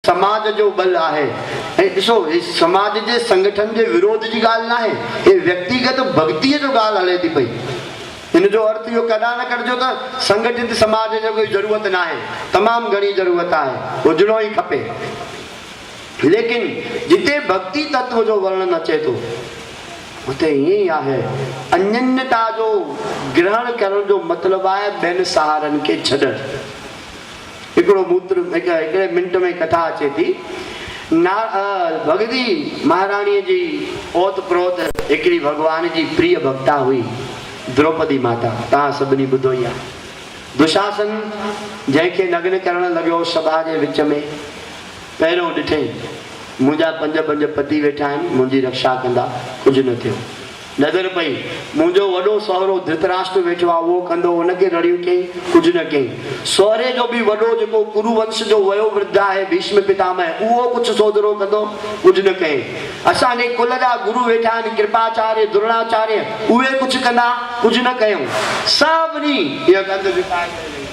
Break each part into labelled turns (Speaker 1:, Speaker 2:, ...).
Speaker 1: समाज जो बल आहे। ॾिसो समाज जे संगठन जे विरोध जी ॻाल्हि न आहे, हे व्यक्तिगत भक्तीअ जो ॻाल्हि हले थी पई। इन जो अर्थ इहो कॾहिं न कढिजो त संगठित समाज जो कोई ज़रूरत न आहे, तमामु घणी ज़रूरत आहे, हुजणो ई खपे। लेकिन जिते भक्ति तत्व जो वर्णन अचे थो उते ईअं ई आहे, अन्यन्यता जो ग्रहण करण जो मतिलबु आहे ॿियनि सहारनि खे छॾणु। हिकिड़े मिंट में कथा अचे थी। भगती महाराणीअ जी ओत प्रोत हिकिड़ी भगवान जी प्रिय भक्ता हुई, द्रौपदी माता। तव्हां सभिनी ॿुधो ई आहे। दुशासन जंहिंखे नग्न करणु लॻियो सभा जे विच में, पहिरियों ॾिठई मुंहिंजा पंज पति वेठा आहिनि, मुंहिंजी रक्षा कंदा, कुझु न थियो। नज़र पई मुंहिंजो वॾो सहुरो धृतराष्ट्र वेठो आहे, उहो कंदो, हुनखे रड़ियूं कई, कुझु न कई। सहुरे जो बि वॾो जेको कुरुवंश जो वयो वृद्ध आहे भीष्म पितामह, उहो कुझु सोधरो कंदो, कुझु न कई। असांजे कुल जा गुरु वेठा आहिनि कृपाचार्य द्रोणाचार्य, उहे कुझु कंदा, कुझु न कयूं। सभिनी इहा गंद विकाए करे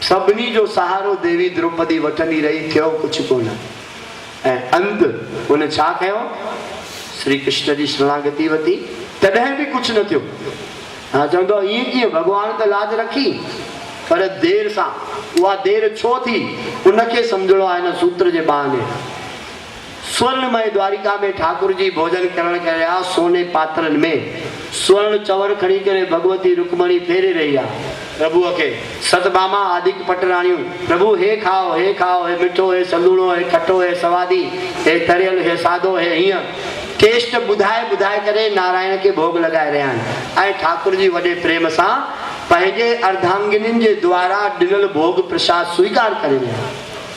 Speaker 1: सभिनी जो सहारो देवी द्रौपदी वठंदी रही, थियो कुझु कोन। ऐं अंत हुन छा कयो? श्री कृष्ण जी शरणागति वरिती, तॾहिं बि कुझु न थियो। हा चवंदो ईअं कीअं, भॻवान त लाज रखी, पर देर सां। उहा देर छो थी उनखे सम्झणो आहे हिन सूत्र जे बहाने। स्वर्णमय द्वारिका में ठाकुर जी भोजन करण कया, सोने पात्रनि में स्वर्ण चवर खणी करे भगवती रुक्मणी फेरे रही आहे प्रभुअ खे। सतभामा आदिक पटराणियूं, प्रभु हे खाओ, हे खाओ, हे मिठो, हे सलूणो, हे खटो, हे सवादी, हे तरियल, हे सादो, हे हीअं टेस्ट ॿुधाए करे नारायण खे भोग लॻाए रहिया आहिनि। ऐं ठाकुर जी वॾे प्रेम सां पंहिंजे अर्धांगिनियुनि जे द्वारा ॾिनल भोग प्रसाद स्वीकार करे रहिया।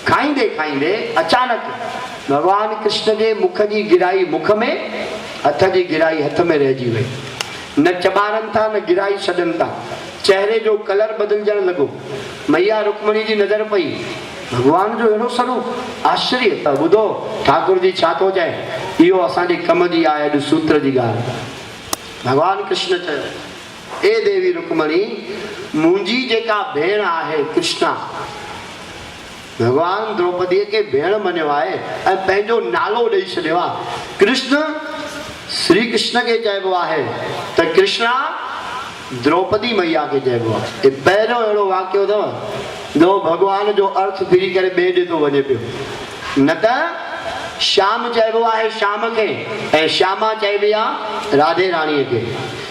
Speaker 1: खाईंदे खाईंदे अचानक भगवान कृष्ण जे मुख जी गिराई मुख में, हथ जी गिराई हथ में रहिजी वई। न चॿारनि था न गिराई छॾनि था। चेहरे जो कलर बदिलजण लॻो। मैया रुक्मणी जी नज़र पई, भगवान जो अहिड़ो स्वरूप, आश्चर्य। त ॿुधो ठाकुर जी छा थो चए, इहो असांजे कम जी आहे अॼु सूत्र जी ॻाल्हि। भगवान कृष्ण चयो, ए देवी रुक्मणी, मुंहिंजी जेका भेण आहे कृष्णा, भगवान द्रौपदीअ खे भेण मञियो आहे ऐं पंहिंजो नालो ॾेई छॾियो आहे। कृष्ण श्री कृष्ण खे चइबो आहे त कृष्णा द्रौपदी मैया खे चइबो आहे। हे पहिरियों अहिड़ो वाक़ियो अथव जो भॻवान जो अर्थ फिरी करे ॿिए ॾे थो वञे पियो। न त श्याम चइबो आहे श्याम खे, ऐं श्यामा चइबी आहे राधे राणीअ खे।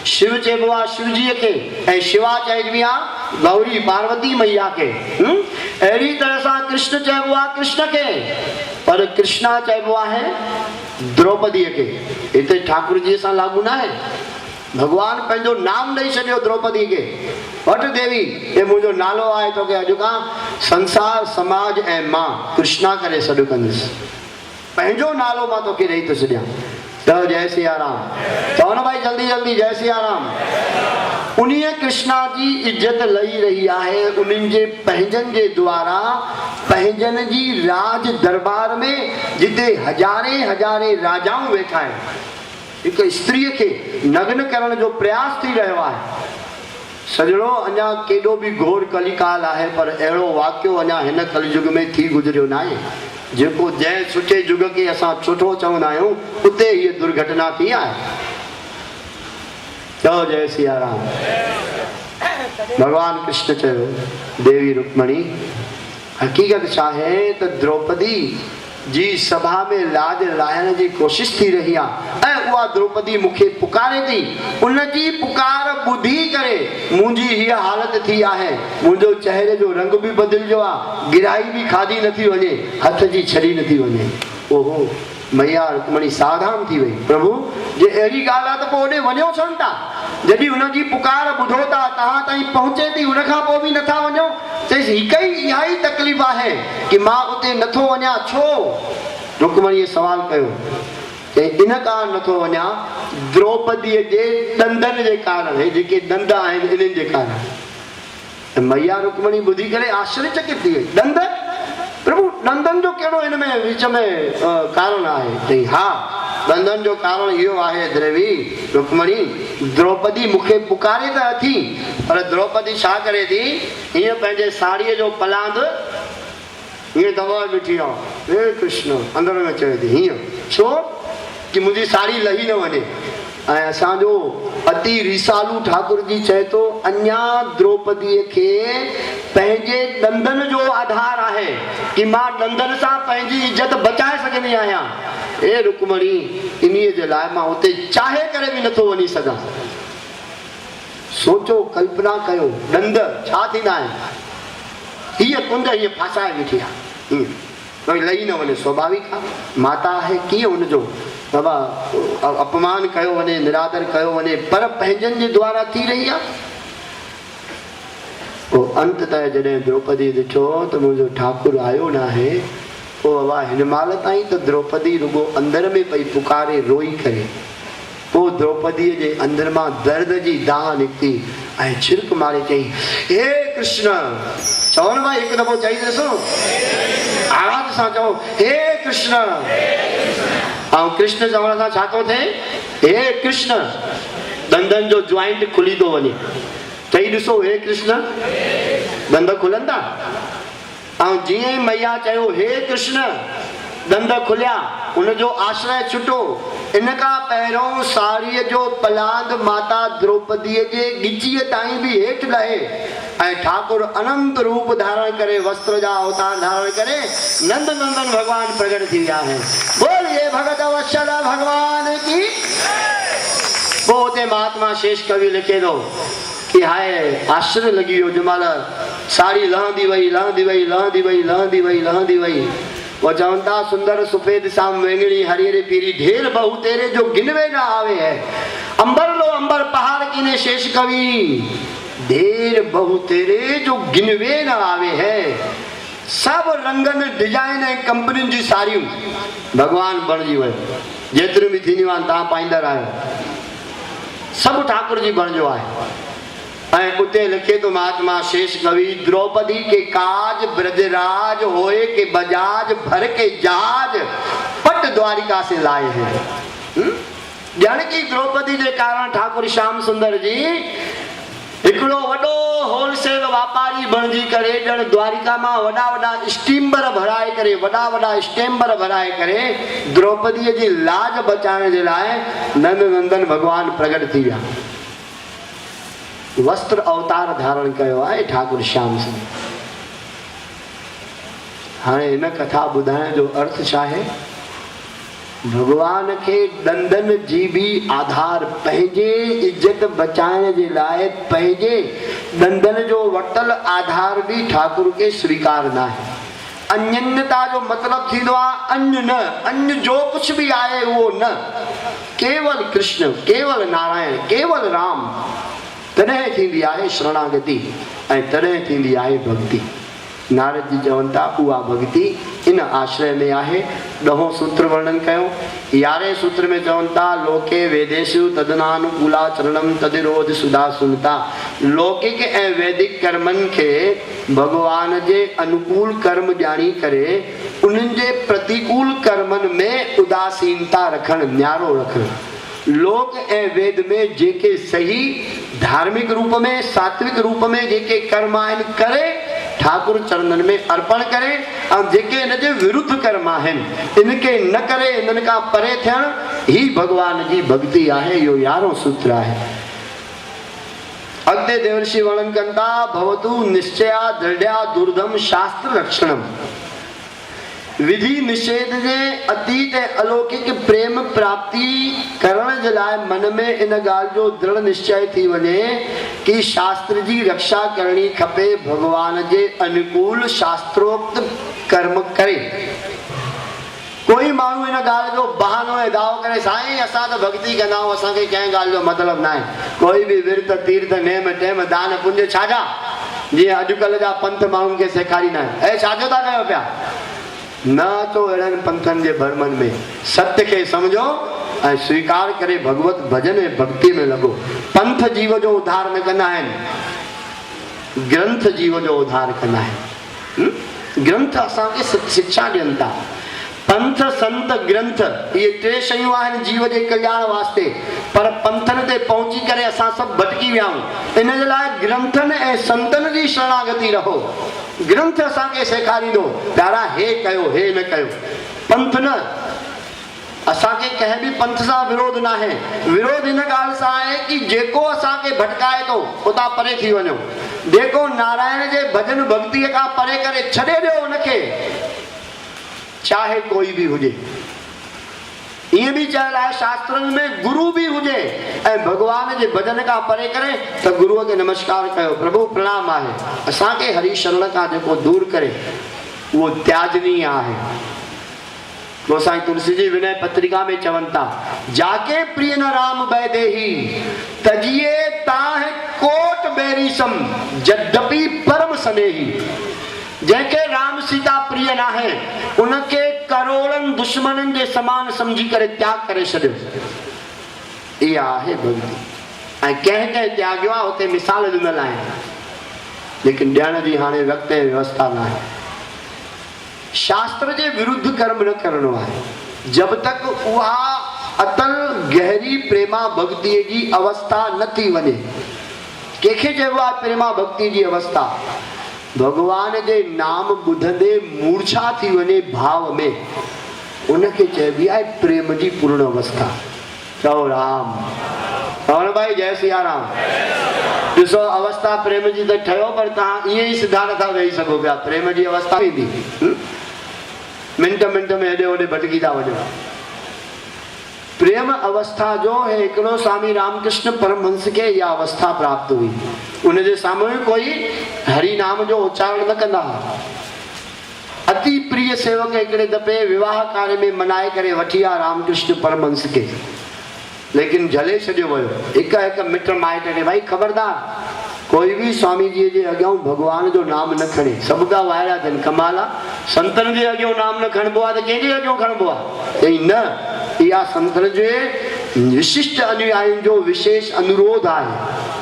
Speaker 1: शिव चइबो आहे शिवजीअ खे, ऐं शिवा चइबी आहे गौरी पार्वती मैया खे। अहिड़ी तरह सां कृष्ण चइबो आहे कृष्ण खे, पर कृष्णा चइबो आहे द्रौपदीअ खे। हिते ठाकुर जी सां लागू न आहे। भगवान पंहिंजो नाम ॾेई छॾियो द्रौपदी खे, वठ देवी, हे मुंहिंजो नालो आहे, तोखे अॼु खां संसार समाज ऐं मां कृष्णा करे सॾु कंदुसि। पंहिंजो नालो मां तोखे ॾेई थो छॾियां। चओ जय सिया राम। चओ न भाई जल्दी जल्दी जय सिया राम। उन्हीअ कृष्णा जी इज्जत लही रही आहे, उन्हनि जे पंहिंजनि जे द्वारा पंहिंजनि जी राज दरबार में, जिते हज़ारे हज़ारे राजाऊं वेठा आहिनि। हिकु स्त्रीअ खे नग्न करण जो प्रयास थी रहियो आहे। सजणो अञा केॾो बि घोर कलिकाल आहे, पर अहिड़ो वाक़ियो अञा हिन कलयुग में थी गुज़रियो न आहे। जेको जंहिं सुठे युग खे असां सुठो चवंदा आहियूं, उते हीअ दुर्घटना थी आहे। चओ जय सिया राम। भगवान कृष्ण चयो, देवी रुक्मणी, हक़ीक़त छा आहे त द्रौपदी जी सभा में लाज लाहिण जी कोशिश थी रही आहे, ऐं उहा द्रौपदी मूंखे पुकारे थी। उन जी पुकार ॿुधी करे मुंहिंजी हीअ हालत थी आहे। मुंहिंजो चेहरे जो रंग बि बदिलजो आहे, गिराई बि खाधी नथी वञे, हथ जी छड़ी नथी वञे। ओहो, मैया रुक्मणी सावधान थी वई। प्रभु जे अहिड़ी ॻाल्हि आहे त पोइ होॾे वञो छो था? जॾहिं हुनजी पुकार ॿुधो था, तव्हां ताईं पहुचे थी, उनखां पोइ बि नथा वञो? चईसि हिकु ई इहा ई तकलीफ़ आहे कि मां उते नथो वञा। छो? रुक्मणीअ सवाल कयो। चई इन कारण नथो वञा, द्रौपदीअ जे ॾंदनि जे कारण, हे जेके ॾंद आहिनि इन्हनि जे कारण। मैया रुक्मणी ॿुधी करे आश्चर्यचकित थी वई। ॾंद? प्रभु ॾंदनि जो कहिड़ो हिन में विच में कारण आहे? चई हा, ॾंदनि जो कारण इहो आहे देवी रुक्मणी, द्रौपदी मूंखे पुकारे त अथी, पर द्रौपदी छा करे थी, हीअं पंहिंजे साड़ीअ जो पलांद हीअं दवा ॾिठी आहे, हे कृष्ण अंदर में चए थी हीअं छो कि मुंहिंजी साड़ी लही न वञे। ऐं असांजो अति रिसालू ठाकुर जी चए थो अञा द्रौपदीअ खे पंहिंजे ॾंदनि जो आधार आहे कि मां ॾंदनि सां पंहिंजी इज़त बचाए सघंदी आहियां। हे रुकमणी, इन्हीअ जे लाइ मां उते चाहे करे बि नथो वञी सघां। सोचो, कल्पना कयो, ॾंद छा थींदा आहिनि। हीअ कुंड हीअ फासाए बीठी आहे, हीअं लही न वञे, स्वाभाविक आहे, माता आहे, कीअं हुनजो बाबा अपमान कयो वञे, निरादर कयो वञे, पर पंहिंजनि जे द्वारा थी रही आहे। पोइ अंततः जॾहिं द्रौपदी ॾिठो त मुंहिंजो ठाकुर आयो न आहे, पोइ बाबा हिन महिल ताईं त द्रौपदी रुगो अंदर में पई पुकारे रोई करे। पोइ द्रौपदीअ जे अंदर मां दर्द जी दाह निकिती ऐं छिरक मारे चई, हे कृष्ण। चओ न भाई, हिकु दफ़ो चई ॾिसो, आवाज़ सां चओ, हे कृष्ण। ऐं कृष्ण चवण सां छा थो थिए, हे कृष्ण, ॾंदनि जो ज्वाइंट खुली थो वञे। चई ॾिसो, हे कृष्ण, ॾंद खुलंदा। ऐं जीअं ई मैया चयो हे कृष्ण, ॾंद खुलिया, उनजो आश्रय छुटो। इन खां पहिरियों साड़ीअ जो पलांद माता द्रौपदीअ जे गिचीअ ताईं बि हेठि लहे ऐं ठाकुर अनंत रूप धारण करे, वस्त्र जा अवतार धारण करे नंद नंदन भगवान प्रगट थी विया आहिनि। बोलिए भगत वत्सल भगवान की। पोइ हुते महात्मा शेष कवि लिखे थो कि हाय आश्चर्य लॻी वियो, जंहिंमहिल साड़ी लहंदी वई, लहंदी वई, लहंदी वई, लहंदी वई, लहंदी वई। वो चवनि था, सुंदर सुफेद साम वेंगड़ी हरिहर पीरी ढेर बहु तेरे जो गिनवे न आवे है। अंबर लो अंबर पहाड़ कीने शेष कवि, ढेर बहु तेरे जो गिनवे न आवे है। सब रंगनि डिजाइन ऐं कंपनियुनि जी साड़ियूं भगवान बणिजी वियो। जेतिरियूं बि थींदियूं आहिनि तव्हां पाईंदड़ आहियो, सभु ठाकुर जी बणिजो आहे। ऐं उते लिखे तो महात्मा शेष कवि, द्रौपदी के काज ब्रजराज होए के बजाज भर के जहाज पट द्वारिका से लाए हैं। जानकी द्रौपदी जे कारण ठाकुर श्याम सुंदर जी हिकिड़ो वॾो होलसेल वापारी बणिजी करे ॼण द्वारिका मां वॾा वॾा स्टीमर भराए करे, वॾा वॾा स्टेम्बर भराए करे द्रौपदीअ जी लाज बचाइण जे लाइ नंद नंदन भगवान प्रगट थी विया। वस्त्र अवतार धारण कयो आहे ठाकुर श्याम सुंदर। हाणे हिन कथा ॿुधाइण जो अर्थ छा आहे, भगवान खे ॾंदनि जी बि आधार, पंहिंजे इज़त बचाइण जे लाइ पंहिंजे ॾंदनि जो वटल आधार बि ठाकुर खे स्वीकार न आहे। अन्यन्यता जो मतिलबु थींदो आहे अन्य न, अन्य जो कुझु बि आहे उहो न, केवल कृष्ण, केवल नारायण, केवल राम। तॾहिं थींदी आहे शरणागति ऐं तॾहिं थींदी आहे भक्ति। नारद जी चवनि था उहा भक्ति इन आश्रय में आहे। 10हों सूत्र वर्णन कयो। 11हें सूत्र में चवनि था लोके वेदेषु तदनानुकूला चरणम तदिरोध सुधा सुनता। लौकिक ऐं वैदिक कर्मनि खे भगवान जे अनुकूल कर्म ॼाणी करे उन्हनि जे प्रतिकूल कर्मनि में उदासीनता रखणु, न्यारो रखणु। लोक ऐं वेद में जेके सही धार्मिक रूप में, सात्विक रूप में जेके कर्म आहिनि करे ठाकुर चरणनि में अर्पण करे, ऐं जेके इन जे विरुद्ध कर्म आहिनि इनखे न करे, इन्हनि खां परे थियणु ही भगवान जी भक्ति आहे। इहो 11हों सूत्र आहे। अॻिते देवर्षि वर्णन कनि था भवतु निश्चया दृढ़या दुर्धम शास्त्र रक्षणम। विधि निषेध जे अतीत ऐं अलौकिक प्रेम प्राप्ति करण जे लाइ मन में इन ॻाल्हि जो दृढ़ निश्चय थी वञे कि शास्त्र जी रक्षा करणी खपे, भगवान जे अनुकूल शास्त्रोक्त कर्म करे। कोई माण्हू इन ॻाल्हि जो बहानो ऐं दावो करे साईं असां त भक्ति कंदा आहियूं, असांखे कंहिं ॻाल्हि जो मतिलबु न आहे। कोई बि विर्त तीर्थ नेम टेम दान पुण्य छाजा, जीअं अॼुकल्ह जा पंथ माण्हुनि खे सेखारींदा आहिनि, ऐं छाजो था कयो पिया। न अचो अहिड़नि पंथनि जे भरमनि में, सत्य खे सम्झो ऐं स्वीकार करे भगवत भजन ऐं भक्ति में लॻो। पंथ जीव जो उद्धार न कंदा आहिनि, ग्रंथ जीव जो उद्धार कंदा आहिनि। ग्रंथ असांखे शिक्षा ॾियनि था। पंथ संत ग्रंथ इहे 3 शयूं आहिनि जीव जे कल्याण वास्ते, पर पंथनि ते पहुची करे असां सभु भटकी विया आहियूं। इन जे लाइ ग्रंथनि ऐं संतनि जी शरणागति रहो। ग्रंथ असांखे सेखारींदो प्यारा हे कयो हे न कयो। पंथ न, असांखे कंहिं बि पंथ सां विरोध न आहे। विरोध इन ॻाल्हि सां आहे कि जेको असांखे भटकाए थो उतां परे थी वञो। जेको नारायण जे भजन भक्तीअ खां परे करे छॾे ॾियो उनखे, चाहे कोई बि हुजे। ईअं बि चयल आहे शास्त्रनि में गुरु बि हुजे ऐं भॻवान जे भजन खां परे करे त गुरूअ खे नमस्कार कयो, प्रभु प्रणाम आहे। असांखे हरि शरण खां जेको दूर करे उहो त्याजनीय आहे। तो साईं तुलसी जी विनय पत्रिका में चवनि था, जाके प्रिय न राम बैदेही तजिए ताहे कोट बेरी सम यद्यपि परम स्नेही। जंहिंखे राम सीता प्रिय न आहे उनखे करोड़नि दुश्मननि जे समान समझी करे त्याग करे छॾियो। इहा आहे भक्ति। ऐं कंहिं कंहिं त्यागियो आहे उते मिसाल ॾिनल आहिनि, लेकिन ॾियण जी हाणे वक़्त ऐं व्यवस्था न आहे। शास्त्र जे विरुद्ध कर्म न करणो आहे। जब तक उहा अतल गहरी प्रेमा भक्ति जी अवस्था न थी वञे। कंहिंखे चइबो आहे प्रेमा भक्ति जी अवस्था? भगवान जे नाम ॿुधंदे मूर्छा थी वञे भाव में, उनखे चइबी आहे प्रेम जी पूर्ण अवस्था। चओ राम और भाई जय सिया राम। ॾिसो अवस्था प्रेम जी त ठहियो, पर तव्हां ईअं ई सिधा नथा वेही सघो पिया। प्रेम जी अवस्था ईंदी, मिंट मिंट में हेॾे होॾे भटकी था वञो। प्रेम अवस्था जो है हिकिड़ो स्वामी रामकृष्ण परमहंस खे इहा अवस्था प्राप्त हुई। उनजे साम्हूं कोई हरि नाम जो उच्चारण न कंदा। अति प्रिय सेवक हिकिड़े दफ़े विवाह कार्य में मनाए करे वठी आया रामकृष्ण परमहंस खे, लेकिन जले छॾियो वियो। हिक हिक मिट माइट खे भाई ख़बरदार कोई भी स्वामी जी जे अॻियां भगवान जो नाम न खणे। सभु पिया वायरा थियनि, कमाल आहे। संतनि जे अॻियां नाम न खणबो आहे त कंहिंजे अॻियां खणबो आहे? चई न, इहा संतनि जे विशिष्ट अनुयायियुनि जो विशेष अनुरोध आहे।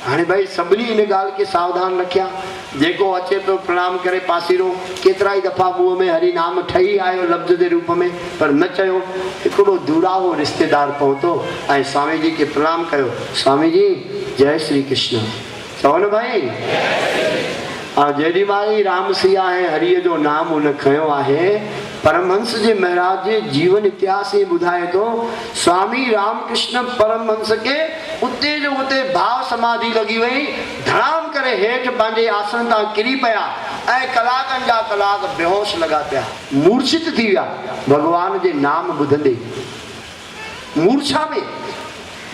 Speaker 1: हाणे भाई सभिनी इन ॻाल्हि खे सावधान रखिया। जेको अचे पियो प्रणाम करे पासीरो। केतिरा ई दफ़ा मुंहं में हरि नाम ठही आयो लफ़्ज़ जे रूप में, पर न चयो। हिकिड़ो दूराहो रिश्तेदार पहुतो ऐं स्वामी जी खे प्रणाम कयो। स्वामी जी जय श्री कृष्ण। चओ न भाई। जेॾी महिल राम सिया ऐं हरिअ जो नाम उन खयो आहे, परमहंस जे महाराज जे जीवन इतिहास ई ॿुधाए थो। स्वामी रामकृष्ण परमहंस खे उते जो उते भाव समाधि लॻी वई। धड़ाम करे हेठि पंहिंजे आसन तां किरी पिया ऐं कलाकनि जा कलाक बेहोश लॻा पिया, मूर्छित थी विया भगवान जे नाम ॿुधंदे। मूर्छा में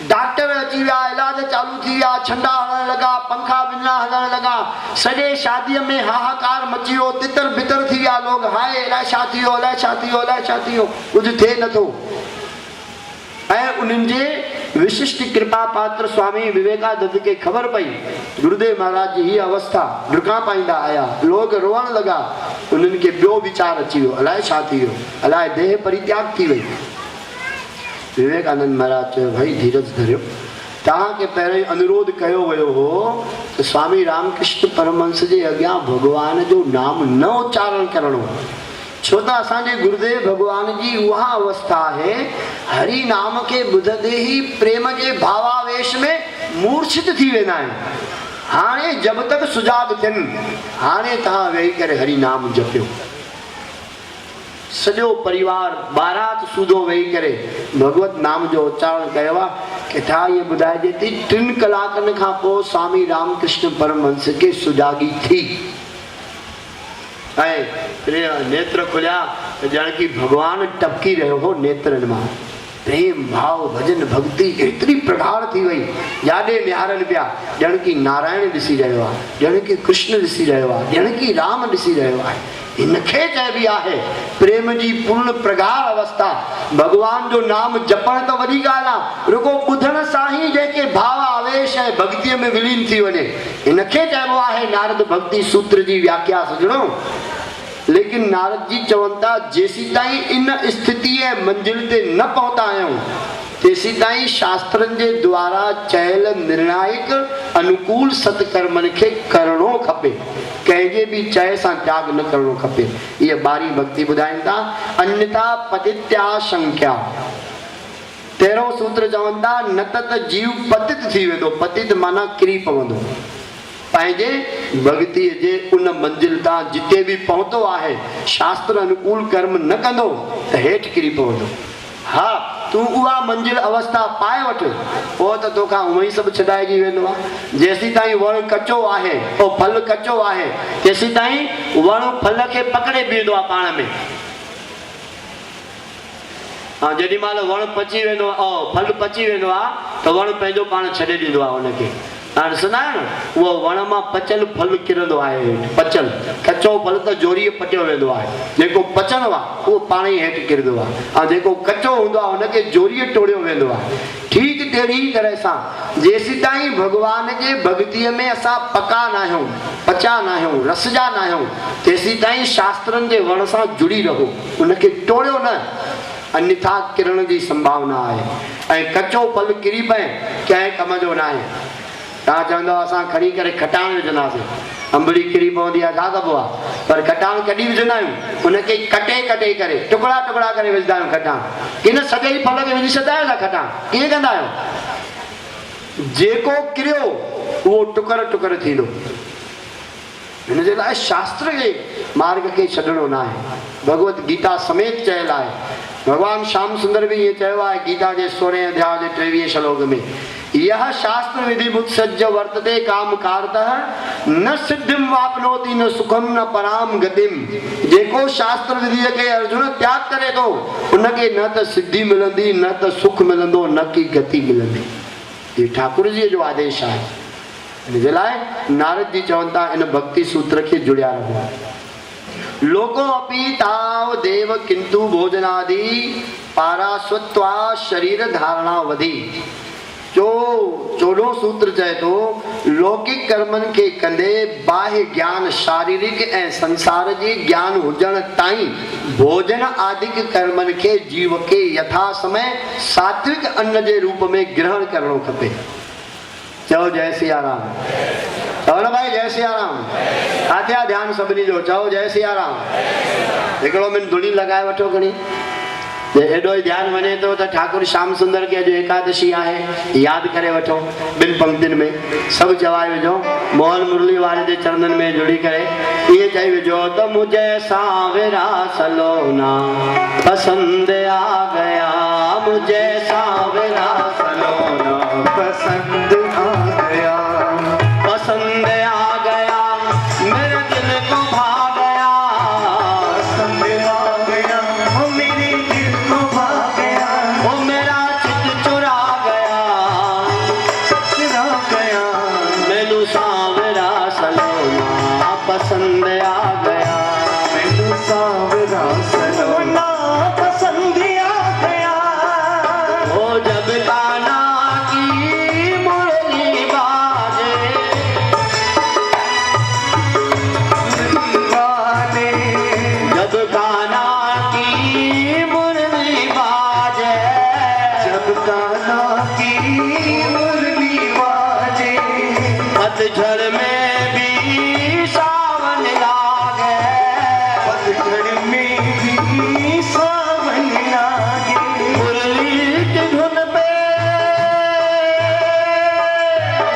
Speaker 1: डॉक्टर अची विया, इलाज चालू थी विया, छंडा हणण लॻा, पंखा बिना हलण लॻा। सॼे शादीअ में हाहाकार मची वियो, तितर बितर थी विया लोग। हाय अलाए छा थी वियो, अलाए छा थी वियो, अलाए छा थी वियो, कुझु थिए नथो। ऐं उन्हनि जे विशिष्ट कृपा पात्र स्वामी विवेकानंद खे ख़बर पई गुरुदेव महाराज जी हीअ अवस्था। ॾुका पाईंदा आया, लोग रोअण लॻा। उन्हनि खे ॿियो वीचार अची वियो, अलाए छा थी वियो, अलाए देह परित्याग थी वई। विवेकानंद महाराज चयो भाई धीरज धरियो। तव्हांखे पहिरियों अनुरोध कयो वियो हो त स्वामी रामकृष्ण परमहंस जे अॻियां भगवान जो नाम न उच्चारण करणो, छो त असांजे गुरुदेव भगवान जी उहा अवस्था आहे हरि नाम खे ॿुधंदे ई प्रेम जे भावावेश में मूर्छित थी वेंदा आहिनि। हाणे जब तक सुजाग थियनि, हाणे तव्हां वेही करे हरि नाम जपियो। सॼो परिवार बारात सूधो वेही करे भगवत नाम जो उच्चारण कयो आहे। किथां इहे ॿुधाइजे थी 3 कलाकनि खां पोइ स्वामी रामकृष्ण परमहंस खे सुजागी थी ऐं नेत्र खुलिया त ॼण की भगवान टपकी रहियो हो नेत्रनि मां। प्रेम भाव भजन भक्ति एतिरी प्रगाढ़ थी वई, याॾे निहारनि पिया ॼण की नारायण ॾिसी रहियो आहे, ॼण की कृष्ण ॾिसी रहियो आहे, ॼण की राम ॾिसी रहियो आहे। हिनखे चइबी आहे प्रेम जी पूर्ण प्रगाढ़ अवस्था। भगवान जो नाम जपण त वॾी ॻाल्हि आहे, रुगो ॿुधण सां ई जंहिंखे भाव आवेश ऐं भक्तीअ में विलीन थी वञे, हिनखे चइबो आहे नारद भक्ति सूत्र जी व्याख्या सजणो। लेकिन नारद जी चवनि था जेसी ताईं इन स्थिति ऐं मंजिल ते न पहुता आहियूं तेसी ताईं शास्त्रनि जे द्वारा चयल निर्णायक अनुकूल सत्कर्मनि खे करणो खपे, कंहिंजे बि चए सां त्याग न करणो खपे। इहे ॿारहीं भक्ति ॿुधाइनि था। अन्यथा पतित्याशंक्या 13हों सूत्र चवनि था न त जीव पतित थी वेंदो, पतित माना किरी पवंदो। पंहिंजे भक्ति जे उन मंजिल तां जिते भी पहुतो आहे शास्त्र अनुकूल कर्म न कंदो त हेठि किरी पवंदो। हाँ, तू उहा मंजिल अवस्था पाए वठ, पोइ त तोखां उहो ई सभु छॾाइजी वेंदो आहे। जेसीं ताईं वण कचो आहे, ओ फल कचो आहे, तेसीं ताईं वण फल खे पकड़े बीहंदो आहे पाण में। हाँ, जेॾी महिल वण पची वेंदो आहे, फल पची वेंदो आहे त वण पंहिंजो पाण छॾे ॾींदो आहे हुनखे। हाणे ॾिसंदा आहियो न, उहो वण मां पचियल फल किरंदो आहे, पचियल कचो फल त जोरीअ पटियो वेंदो आहे, जेको पचंदो आहे उहो पाण ई हेठि किरंदो आहे, ऐं जेको कचो हूंदो आहे हुनखे जोरीअ टोड़ियो वेंदो आहे। ठीकु तहिड़ी तरह सां जेसीं ताईं भॻवान जे भक्तीअ में असां पका न आहियूं, पचा न आहियूं, रसजा न आहियूं, तेसीं ताईं शास्त्रनि जे वण सां जुड़ी रहो, उनखे टोड़ियो न, अन्यथा किरण जी संभावना आहे। ऐं कचो फल किरी पए कंहिं कम जो न आहे। तव्हां चवंदव असां खणी करे खटाण विझंदासीं, अंबड़ी किरी पवंदी आहे, छा कबो आहे? पर खटाण कॾहिं विझंदा आहियूं? उनखे कटे कटे करे टुकड़ा टुकड़ा करे विझंदा आहियूं खटाण। किन सॼे ई फल खे विझी छॾंदा आहियो छा खटाण? कीअं कंदा आहियो? जेको किरियो उहो टुकर टुकर थींदो। हिन जे लाइ शास्त्र जे मार्ग खे छॾणो न आहे। भगवत गीता समेत चयल आहे। भगवान श्याम सुंदर भी ये चयो आहे गीता जे 16 अध्याय जे 23 श्लोक में, यह शास्त्र विधि मुत्सज्ज वर्तते काम कारतः न सिद्धिम वापनोति न सुखम न पराम गतिम। जेको शास्त्र विधि के अर्जुन त्याग करे तो उनके न त सिद्धि मिलंदी, न त सुख मिलंदो, न की गति मिलंदी। ये ठाकुर जी जो आदेश आहे। इन जे लाइ नारद जी चवनि था इन भक्ति सूत्र खे जुड़िया रहो। लोको अपि ताव देव किंतु भोजनादि पारास्वत्वा शरीर धारणा वधी। जो 14 सूत्र चए तो लौकिक कर्मन के कंदे बाह्य ज्ञान शारीरिक ऐं संसार जी ज्ञान हुजण ताईं भोजन आदिक कर्मन के जीव के यथा समय सात्विक अन्न जे रूप में ग्रहण करणो खपे। चओ जय सिया राम। चओ न भाई जय सिया राम। आध्या ध्यान सभिनी जो चओ जय सिया राम। हिकिड़ो मिनट धुनी लॻाए वठो खणी। एॾो ई ध्यानु वञे थो त ठाकुर श्याम सुंदर के अॼु एकादशी आहे, यादि करे वठो। ॿिनि पंक्तियुनि में सभु चवाए विझो। मोहन मुरली वारे जे चरणनि में जुड़ी करे इहे चई विझो त मुझे सांवरा सलोना पसंद आ गया, मुझे सांवरा सलोना पसंद आ गया, पसंद आ गया, मेरे दिल को भा गया, पसंद आ गया, ओ मेरे दिल को भा गया, ओ मेरा चित चुरा गया, चुरा गया, मैनू सांवरा सलोना पसंद आ गया, मैनू सांवरा सलोना पसंद आ गया। ओ जब काना की मुरली बाजे, जब काना की मुरली बाजे, जब काना की मुरली बाजे, पतझड़ में भी सावन लागे, पतझड़ में भी सावन लागे, मुरली की धुन पे,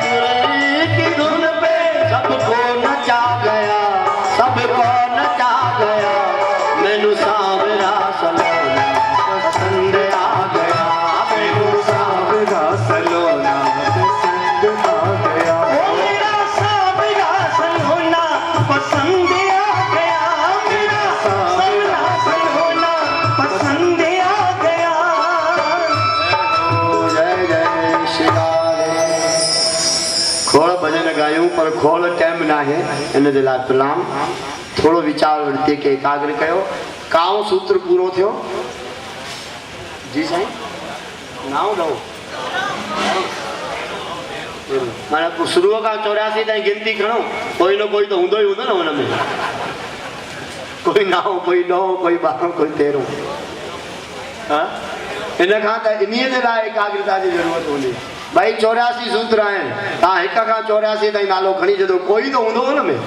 Speaker 1: मुरली की धुन पे सबको नचा गया, सबको नचा गया, मैनू सांवरा सलोना पसंद आ गया, मैनू सांवरा सलोना पसंद आ गया, ओ मेरा सांवरा सलोना पसंद आ गया, मेरा सांवरा सलोना पसंद आ गया। जय जय श्री राधे। खोड़ भजन गायूं पर खोड़ टाइम ना है, इन जे लाइ प्रणाम। थोड़ो विचार वृत्ति के एकाग्र कयो। काओ सूत्र पूरो थियो? जी साईं नाव दो माना शुरू का 84 ताईं गिनती खणो, कोई न कोई तो हूंदो ही हूंदो न हुन में। कोई 9, कोई 9, कोई 12, कोई 13। हाँ, इन खां त इन्हीअ जे लाइ एकाग्रता जी ज़रूरत हूंदी। भाई 84 सूत्र आहिनि, तव्हां हिक खां 84 ताईं नालो खणी छॾो, कोई तो हूंदो हुन में।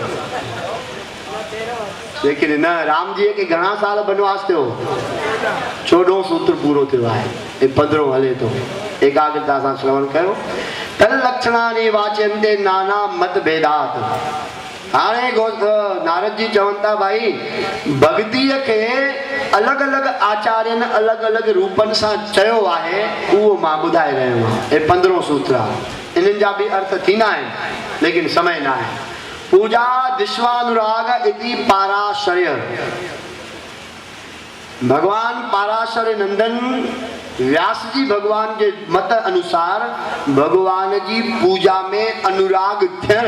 Speaker 1: लेकिन न, राम जी के घणा साल बनवास थियो, 14 सूत्र पूरो थियो आहे। 15 हले थो। एकाग्रता सां श्रवण कयो। तल लक्षणानि वाच्यन्ते नाना मत भेदात। हाणे नारद जी चवनि था भाई भक्तीअ खे अलॻि अलॻि आचार्यनि अलॻि अलॻि रूपनि सां चयो आहे, उहो मां ॿुधाए रहियो आहियां। हे 15 सूत्र आहे, इन्हनि जा बि अर्थ थींदा आहिनि, लेकिन समय न आहे। पूजा विश्वानुराग इति पाराशर्य। भगवान पाराशर नंदन व्यास जी भगवान के मत अनुसार भगवान जी पूजा में अनुराग थियण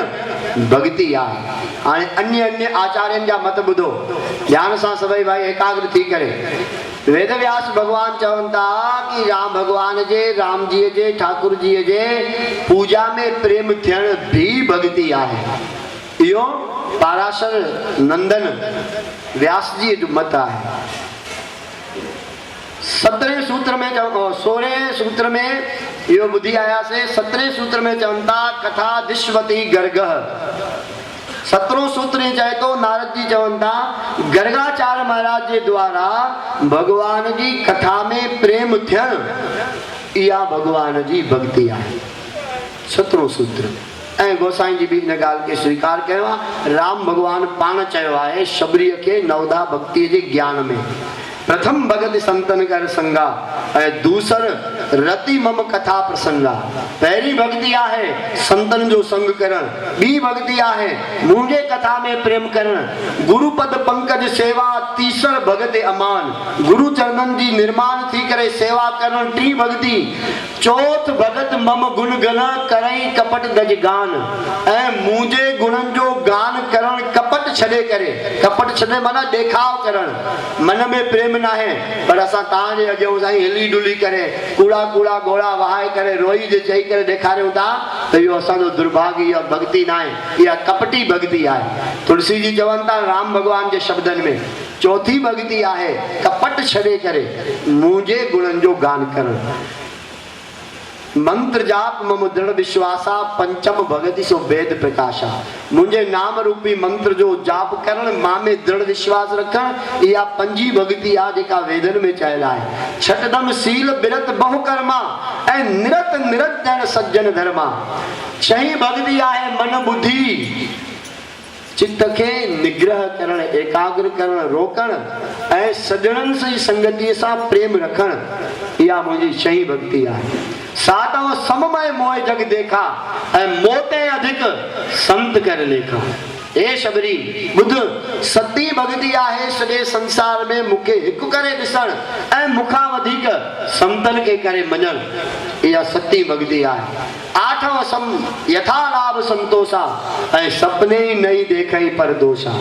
Speaker 1: भक्ति आहे। हाणे अन्य अन्य आचार्यनि जा मत ॿुधो ध्यान सां सभई भाई एकाग्र थी करे। वेद व्यास भगवान चवनि था कि राम भगवान जे, राम जी जे, ठाकुर जी जे पूजा में प्रेम थियण भी भक्ति आहे। इहो पाराशर नंदन व्यास जी जो मत आहे। 17 सूत्र में 16 सूत्र में यो बुद्धि आया से 17 सूत्र में चवंता कथा दिश्वती गर्गः। 17 सूत्र चाहे तो नारद जी चवंता गर्गाचार्य महाराज जे द्वारा भगवान जी कथा में प्रेम थियण इहा भगवान जी भक्ति आहे। 17 सूत्र ऐं गोसाई जी भी इन ॻाल्हि खे स्वीकार कयो आहे। राम भगवान पाण चयो आहे शबरीअ खे नवदा भक्ति जे ज्ञान में प्रथम भगत संतन कर संगा ऐं दूसर रति मम कथा प्रसंगा। पहली भक्ति आहे संतन जो संग करण, बी भक्ति आहे मुंहिंजे कथा में प्रेम करण, गुरु पद पंकज सेवा, तीसर भगत अमान, गुरु चरणन जी निर्माण थी करे सेवा करण, टी भक्ति, चौथ भगत मम गुण गण करई कपट गज गान। ऐं मुंहिंजे गुणन जो गान करण कपट छॾे करे, कपट छॾे माना ॾेखाव करण, मन में प्रेम न आहे पर असां तव्हांजे अॻियां साईं हिली डुली करे कूड़ा कूड़ा गोड़ा वहाए करे रोई जे चई करे ॾेखारियूं था त इहो असांजो दुर्भाग्य, इहा भक्ति न आहे, इहा कपटी भक्ति आहे। तुलसी जी चवनि था राम भगवान जे शब्दनि में चौथी भक्ति आहे कपट छॾे करे मुंहिंजे गुणनि जो गान करण। मंत्र जाप मम दृढ़ विश्वासा पंचम भगति सो वेद प्रकाशा। मुंहिंजे नाम रूपी मंत्र जो जाप करण, मां में दृढ़ विश्वास रखण, इहा पंजी भक्ति आहे जेका वेदन में चयल आहे। छठदम सील बिरत बहुकर्मा ऐं निरत निरत ॼण सज्जन धर्मा। छही भक्ति आहे मन बुद्धि चित्त खे निग्रह करण, एकाग्र करण, रोकण ऐं सजणनि जी संगतीअ सां प्रेम रखण, इहा मुंहिंजी छही भक्ति आहे। सातव सममय मोह जग देखा ऐं मोते अधिक संत कर लेखा। हे शबरी बुध सती भक्ति आहे सॼे संसार में मूंखे हिकु करे ॾिसण ऐं मूंखां वधीक संतन खे करे मञण, इहा सती भक्ति आहे। आठव सम यथा लाभ संतोषा ऐं सपने ई नई देखई पर दोषा।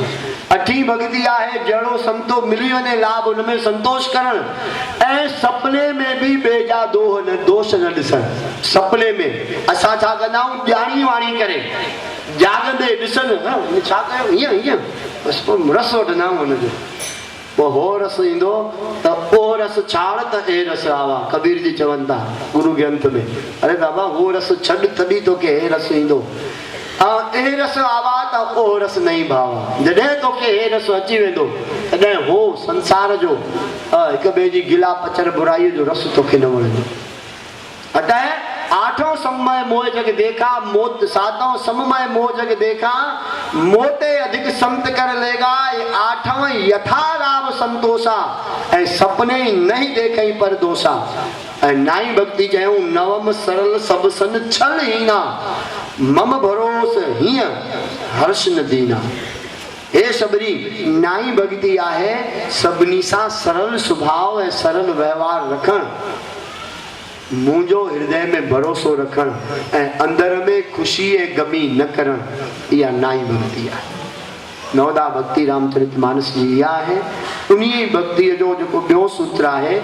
Speaker 1: अठी भक्ति आहे जहिड़ो संतो मिली वञे लाभ उनमें संतोष करण ऐं सपने में बि बेजा दोष न ॾिसण। सपने में असां छा कंदा आहियूं ॼाणी वाणी करे जागंदे ॾिसनि छा कयो हीअं हीअं बसि पोइ रस वठंदा आहियूं हुनजो, पोइ हो रस ईंदो त उहो रस छाड़ त ए रस आवा। कबीर जी चवनि था गुरु ग्रंथ में, अरे बाबा उहो रस छॾ तॾहिं तोखे हे रस ईंदो। ए रस आवा त उहो रस नहीं भावा। जॾहिं तोखे हे रस अची वेंदो तॾहिं हो संसार जो हिक ॿिए जी गिला पचर बुराईअ जो रस तोखे न वणंदो। अतः आठों सममय मोह जग देखा, मोत सातों सममय मोह जग देखा, मोते अधिक संत कर लेगा। आठवां यथा लाभ संतोषा ऐं सपने नहीं देखई पर दोषा। ऐं नाई भक्ति चयूं नवम सरल सब सन छल हीना, मम भरोस हीअं हर्ष न दीना। हे शबरी नाई भक्ति आहे सभिनी सां सरल स्वभाव ऐं सरल व्यवहार रखण, मुंहिंजो हृदय में भरोसो रखण ऐं अंदर में ख़ुशी ऐं गमी न करण, इहा नाई भक्ति आहे। नवदा भक्ति रामचरितमानस जी इहा आहे। उन्ही भक्तिअ जो जेको ॿियो सूत्र आहे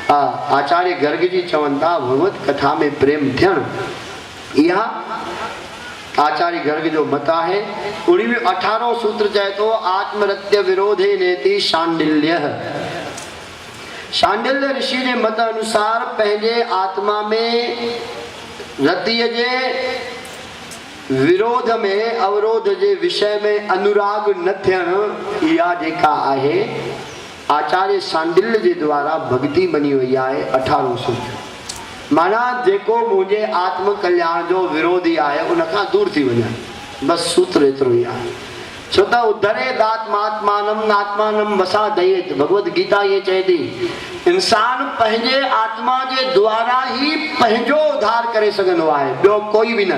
Speaker 1: आचार्य गर्ग जी चवनि था भगवत कथा में प्रेम थियण, इहा आचार्य गर्ग जो मत आहे। उन्ही में 18 सूत्र चए थो आत्मरत्य विरोधे नेति शांडिल्य। शांडिल्य ऋषि जे मत अनुसार पंहिंजे आत्मा में रतीअ जे विरोध में अवरोध जे विषय में अनुराग न थियण, इहा जेका आहे आचार्य शांडिल्य जे द्वारा भक्ति बनी वई आहे। 18 सूत्र माना जेको मुझे आत्म कल्याण जो विरोधी आहे उन खां दूर थी वञे, बस सूत्र एतिरो ई आहे। छो त उद्धरेद आत्मात्मानम आत्मानम वसा दयेत, भगवत गीता ये चए थी इंसान पंहिंजे आत्मा जे द्वारा ही पंहिंजो उद्धार करे सघंदो आहे, ॿियो कोई बि न।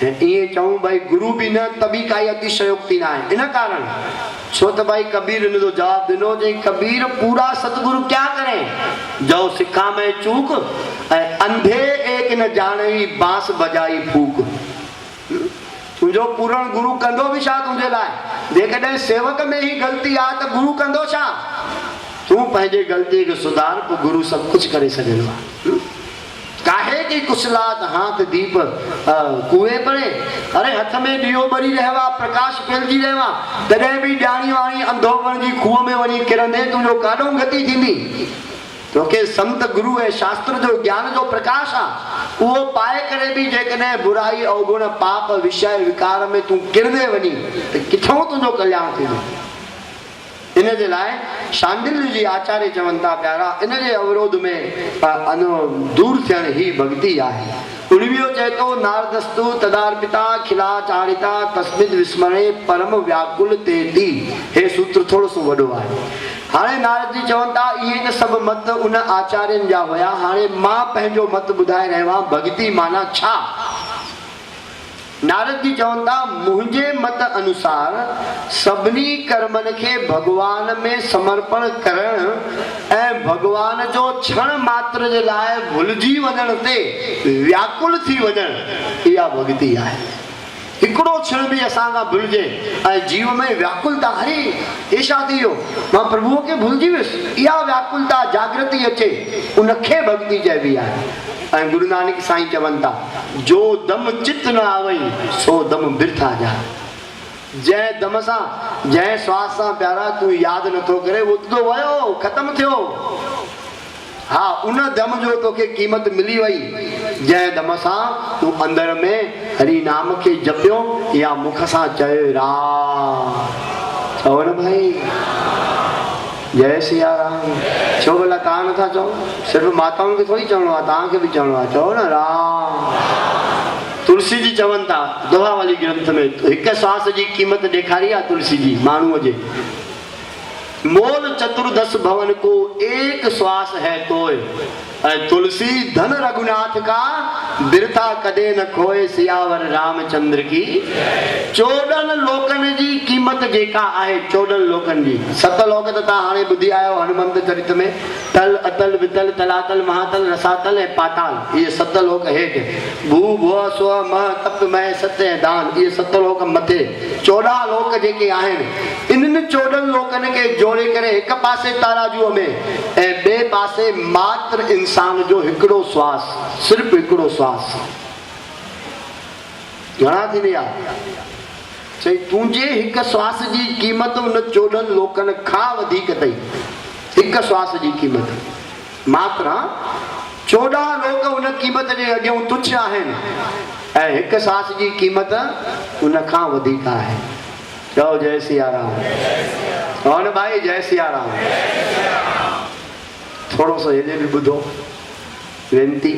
Speaker 1: इहे चऊं भाई गुरु भी न तभी काई अतिशयोक्ति ना है। इन कारण छो तो भाई कबीर ने तो जवाब दिनो जे कबीर पूरा सतगुरु क्या करे, जो सिखा में चूक अंधे एक न जाने बांस बजाई फूक। तुझो पूर्ण गुरु कंदो भी छा तुझे लाए, जेकॾहिं सेवक में ही गलती आ तो गुरु कंदो छा। तू पंहिंजे गलती के सुधार तो गुरु सब कुछ करे सघंदो आहे। काहे की कुशलात हाथ दीप कुएं पड़े, अरे हथ में दियो बरी रहवा प्रकाश फैलजी रहवा, तॾहिं भी ॼाणी वाणी अंधो बणजी खूह में वञी किरंदे तुंहिंजो काॾो गति थींदी। तोखे संत गुरु ऐं शास्त्र जो ज्ञान जो प्रकाश आ, उहो पाए करे भी जेकॾहिं बुराई अवगुण पाप विषय विकार में तू किरंदे वञी त किथों तुंहिंजो कल्याण थींदो। इन जे लाइ शांडिल्य जी आचार्य चवनि था प्यारा, इन जे अवरोध में दूर थियण ही भक्ति आहे। उणिवीहो चए थो नारदस्तु तदार्पिता खिलाचारिता तस्मिद विस्मरे परम व्याकुल तेती। हे सूत्र थोड़ो सो वॾो आहे। हाणे नारद जी चवनि था इहे त सभु मत उन आचार्यनि जा हुया, हाणे मां पंहिंजो मत ॿुधाए रहियो आहियां भक्ति माना छा। नारद जी चवनि था मुंहिंजे मत अनुसार सभिनी कर्मनि खे भगवान में समर्पण करण ऐं भगवान जो क्षण मात्र जे लाइ भुलिजी वञण ते व्याकुल थी वञण, इहा भक्ति आहे। हिकिड़ो क्षण भी असां खां भुलिजे ऐं जीव में व्याकुलता, अरे हे छा थी वियो, मां प्रभुअ खे भुलिजी वियुसि, इहा व्याकुलता जागृति अचे, उनखे भक्ति चइबी आहे। ऐं गुरु नानक साईं चवनि था जो दम चित न आवई सो दम बिरथा जा। जंहिं दम सां जंहिं श्वास सां प्यारा तूं यादि नथो करे उहो तो वयो ख़तमु थियो। हा उन दम जो तोखे क़ीमत मिली वई जंहिं दम सां तूं अंदर में हरि नाम खे जपियो या मुख सां चयो राम। चओ न भाई जय सिया राम। छो भला तव्हां नथा चओ, सिर्फ़ माताउनि खे थोड़ी चवणो आहे, तव्हांखे बि चवणो आहे, चओ न राम। तुलसी जी चवनि था दोहा वाली ग्रंथ में हिकु श्वास जी क़ीमत ॾेखारी आहे तुलसी जी माण्हूअ जे। मोल चतुर्दश भवन को एक श्वास है तोय, तुलसी धन रघुनाथ का बिरथा कदे न खोए सियावर रामचंद्र की। 14 लोकन जी कीमत जेका आहे, 14 लोकन जी, 7 लोक त तव्हां हाणे ॿुधी आयो हनुमंत चरित में, तल अतल वितल तलातल महातल रसातल ऐं पाताल, इहे 7 लोक हेठि, भू भुव स्व मह तप मह सत्य ऐं दान, इहे 7 लोक मथे, 14 लोक जेके आहिनि इन्हनि 14 लोकनि खे जोड़े करे हिकु पासे ताराजूअ में ऐं ॿिए पासे मात्र इंसान जो हिकिड़ो श्वास, सिर्फ़ हिकिड़ो श्वास घणा थींदी आहे। चई तुंहिंजे हिकु श्वास जी क़ीमत उन 14 लोकनि खां वधीक अथई। हिकु श्वास जी क़ीमत मात्र 14 लोक उन क़ीमत जे अॻियां तुच्छ आहिनि ऐं हिकु श्वास जी क़ीमत उन खां वधीक आहे। चओ जय सिया राम। कौन भाई जय सिया राम। थोड़ो सो हेॾे बि ॿुधो वेनती,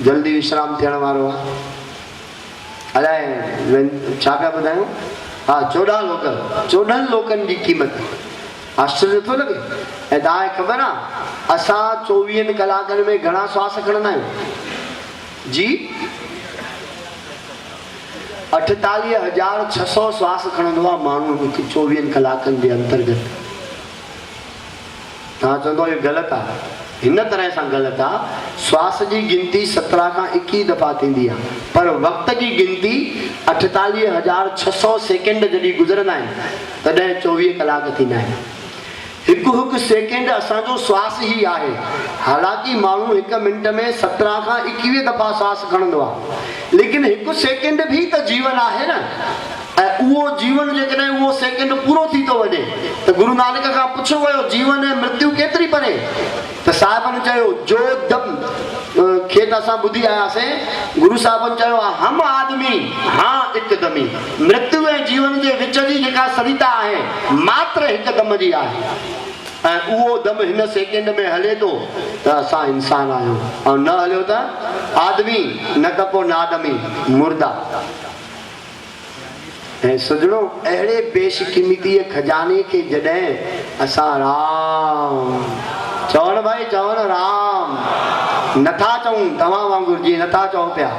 Speaker 1: जल्दी विश्राम थियण वारो आहे। अलाए छा पिया ॿुधायूं, हा 14 लोकनि जी क़ीमत। आश्चर्य थो लॻे। ऐं तव्हांखे ख़बर आहे असां 24 कलाकनि में घणा श्वास खणंदा आहियूं जी? 48,600 श्वास खणंदो आहे माण्हू 24 कलाकनि जे अंतर्गत। तव्हां चवंदो इहो ग़लति आहे, हिन तरह सां ग़लति आहे। श्वास जी गिनती 17 खां 21 दफ़ा थींदी आहे, पर वक़्त जी गिनती 48,600 सेकेंड जॾहिं गुज़रंदा आहिनि तॾहिं 24 कलाक थींदा आहिनि। हिकु सेकेंड असांजो श्वास ई आहे। हालांकि माण्हू 1 मिंट में 17 खां 21 दफ़ा श्वास खणंदो आहे, लेकिन 1 सेकेंड भी त जीवन आहे न। ऐं उहो जीवन जेकॾहिं उहो सेकेंड पूरो थी थो वञे त गुरु नानक खां पुछो वियो जीवन ऐं मृत्यु केतिरी परे, त साहिबनि चयो जो दम खे त असां ॿुधी आयासीं। गुरु साहिबनि चयो आहे हम आदमी हाँ हिकदमी, मृत्यु ऐं जीवन जे विच जी जेका सरिता आहे मात्र हिकु दम जी आहे। ऐं उहो दम हिन सेकेंड में हले थो त असां इंसान आहियूं, ऐं न हलियो त आदमी, न त पोइ नादमी, मुर्दा। ऐं सजणो, अहिड़े बेशकीमतीअ खजाने खे जॾहिं असां राम चवण, भाई चवण राम नथा चऊं, तव्हां वांगुरु जी नथा चओ पिया,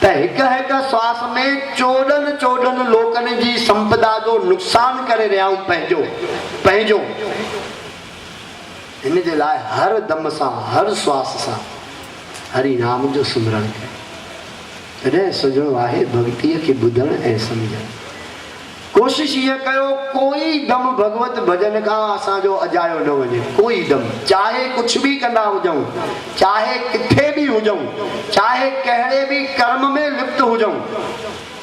Speaker 1: त हिकु हिकु श्वास में 14 लोकनि जी संपदा जो नुक़सान करे रहिया आहियूं पंहिंजो। हिन जे लाइ हर दम सां, हर श्वास सां हरि नाम जो सिमरन कयो। तॾहिं सजणो आहे भक्तीअ खे ॿुधण ऐं सम्झण। कोशिश इहा कयो कोई दम भगवत भजन खां असांजो अजायो न वञे, कोई दम, चाहे कुछ भी कंदा हुजऊं, चाहे किथे भी हुजऊं, चाहे कहिड़े भी कर्म में लिप्त हुजऊं,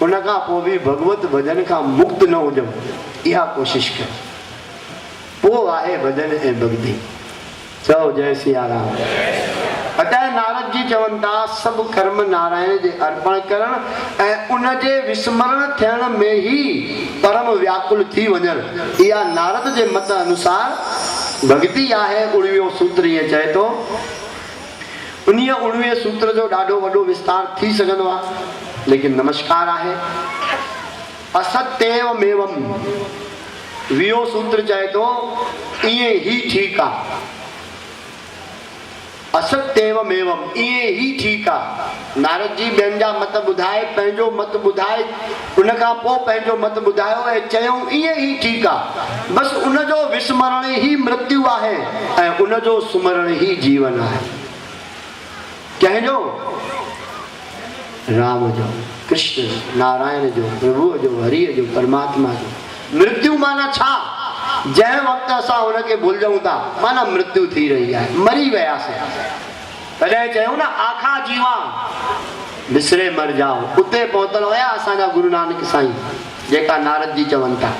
Speaker 1: उन खां पोइ भी भगवत भजन खां मुक्त न हुजऊं, इहा कोशिश कयो। पोइ आहे भजन ऐं भक्ति। चओ जय सिया राम। अतः नारद जी चवनि था सभु कर्म नारायण जे अर्पण करण ऐं उन जे विस्मरण थियण में ही परम व्याकुल थी वञण, इहा नारद जे मत अनुसार भक्ति आहे। 19 सूत्र ईअं चए थो। उन 19 सूत्र जो ॾाढो वॾो विस्तार थी सघंदो आहे, लेकिन नमस्कार आहे। असत्येव मेवम 20 सूत्र चए थो ईअं ही ठीकु आहे। असत्येव मेवम, ईअं ही ठीकु आहे। नारद जी ॿियनि जा मत ॿुधाए, पंहिंजो मत ॿुधाए, उन खां पोइ पंहिंजो मत ॿुधायो ऐं चयूं ईअं ही ठीकु आहे। बसि उनजो विस्मरण ही मृत्यु आहे ऐं उनजो सुमरण ही जीवन आहे। कंहिंजो? राम जो, कृष्ण, नारायण जो, प्रभुअ जो, हरिअ जो, परमात्मा जो। मृत्यु माना छा? जंहिं वक़्तु असां हुनखे भुलिजूं था, माना मृत्यु थी रही आहे, मरी वियासीं। तॾहिं चयूं न आखा जीवा विसरे मर जाओ। उते पहुतल हुया असांजा गुरु नानक साईं, जेका नारद जी चवनि था,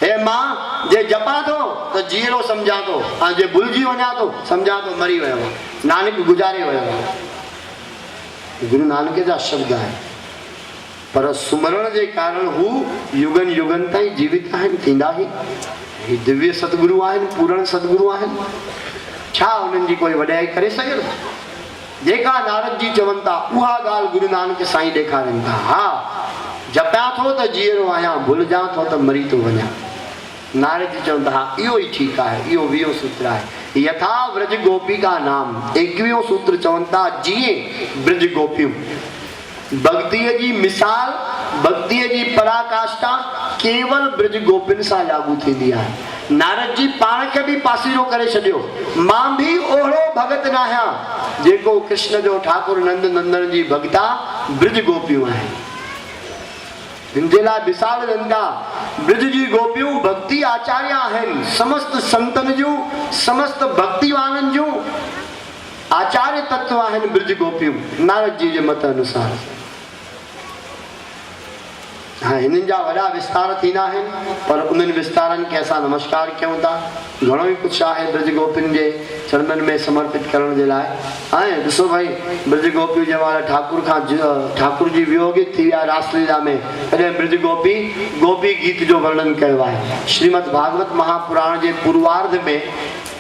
Speaker 1: हे मां जे जपां थो त जीरो सम्झां थो, ऐं जे भुलिजी वञा थो सम्झां थो मरी वियो आहे, नानक गुज़ारे वियो आहे। गुरु नानक जा शब्द आहिनि। पर सुमरण जे कारण हू युगन युगन ताईं जीवित आहिनि, थींदा ही दिव्य सतगुरु आहिनि, पूर्ण सतगुरु आहिनि। छा उन्हनि जी कोई वॾाई करे सघे? जेका नारद जी चवनि था उहा ॻाल्हि गुरु नानक साईं ॾेखारनि था। हा, जपिया थो त जीअरो आहियां, भुलिजां थो त मरी थो वञा। नारद जी चवनि था हा इहो ई ठीकु आहे। इहो 20 सूत्र आहे। यथा ब्रज गोपी का नाम 21 सूत्र चवनि था जीअं ब्रज गोपियूं। भक्तीअ जी मिसाल, भक्तीअ जी पराकाष्ठा केवल ब्रज गोपिन सां लागू थींदी आहे। नारद जी पाण खे बि पासीरो करे छॾियो। मां भी ओहिड़ो भगत न आहियां जेको कृष्ण जो ठाकुर नंद नंदन जी भक्ता ब्रज गोपियूं आहिनि। हिन जे लाइ मिसाल ॾियनि था, ब्रज जी गोपियूं भक्ति आचार्य आहिनि। समस्त संतन जूं, समस्त भक्तिवाननि जूं आचार्य तत्व आहिनि ब्रज गोपियूं, नारद जी जे मत अनुसार। हाँ, हिननि जा वॾा विस्तार थींदा आहिनि, पर उन्हनि विस्तारनि खे असां नमस्कार कयूं था। घणो ई कुझु आहे ब्रज गोपियुनि जे चरणनि में समर्पित करण जे लाइ। ऐं ॾिसो भाई, ब्रज गोपियूं जंहिं महिल ठाकुर जी वियोगित थी विया रासलीला में, तॾहिं ब्रज गोपी गीत जो वर्णन कयो आहे। श्रीमद भागवत महापुराण जे पूर्वार्ध में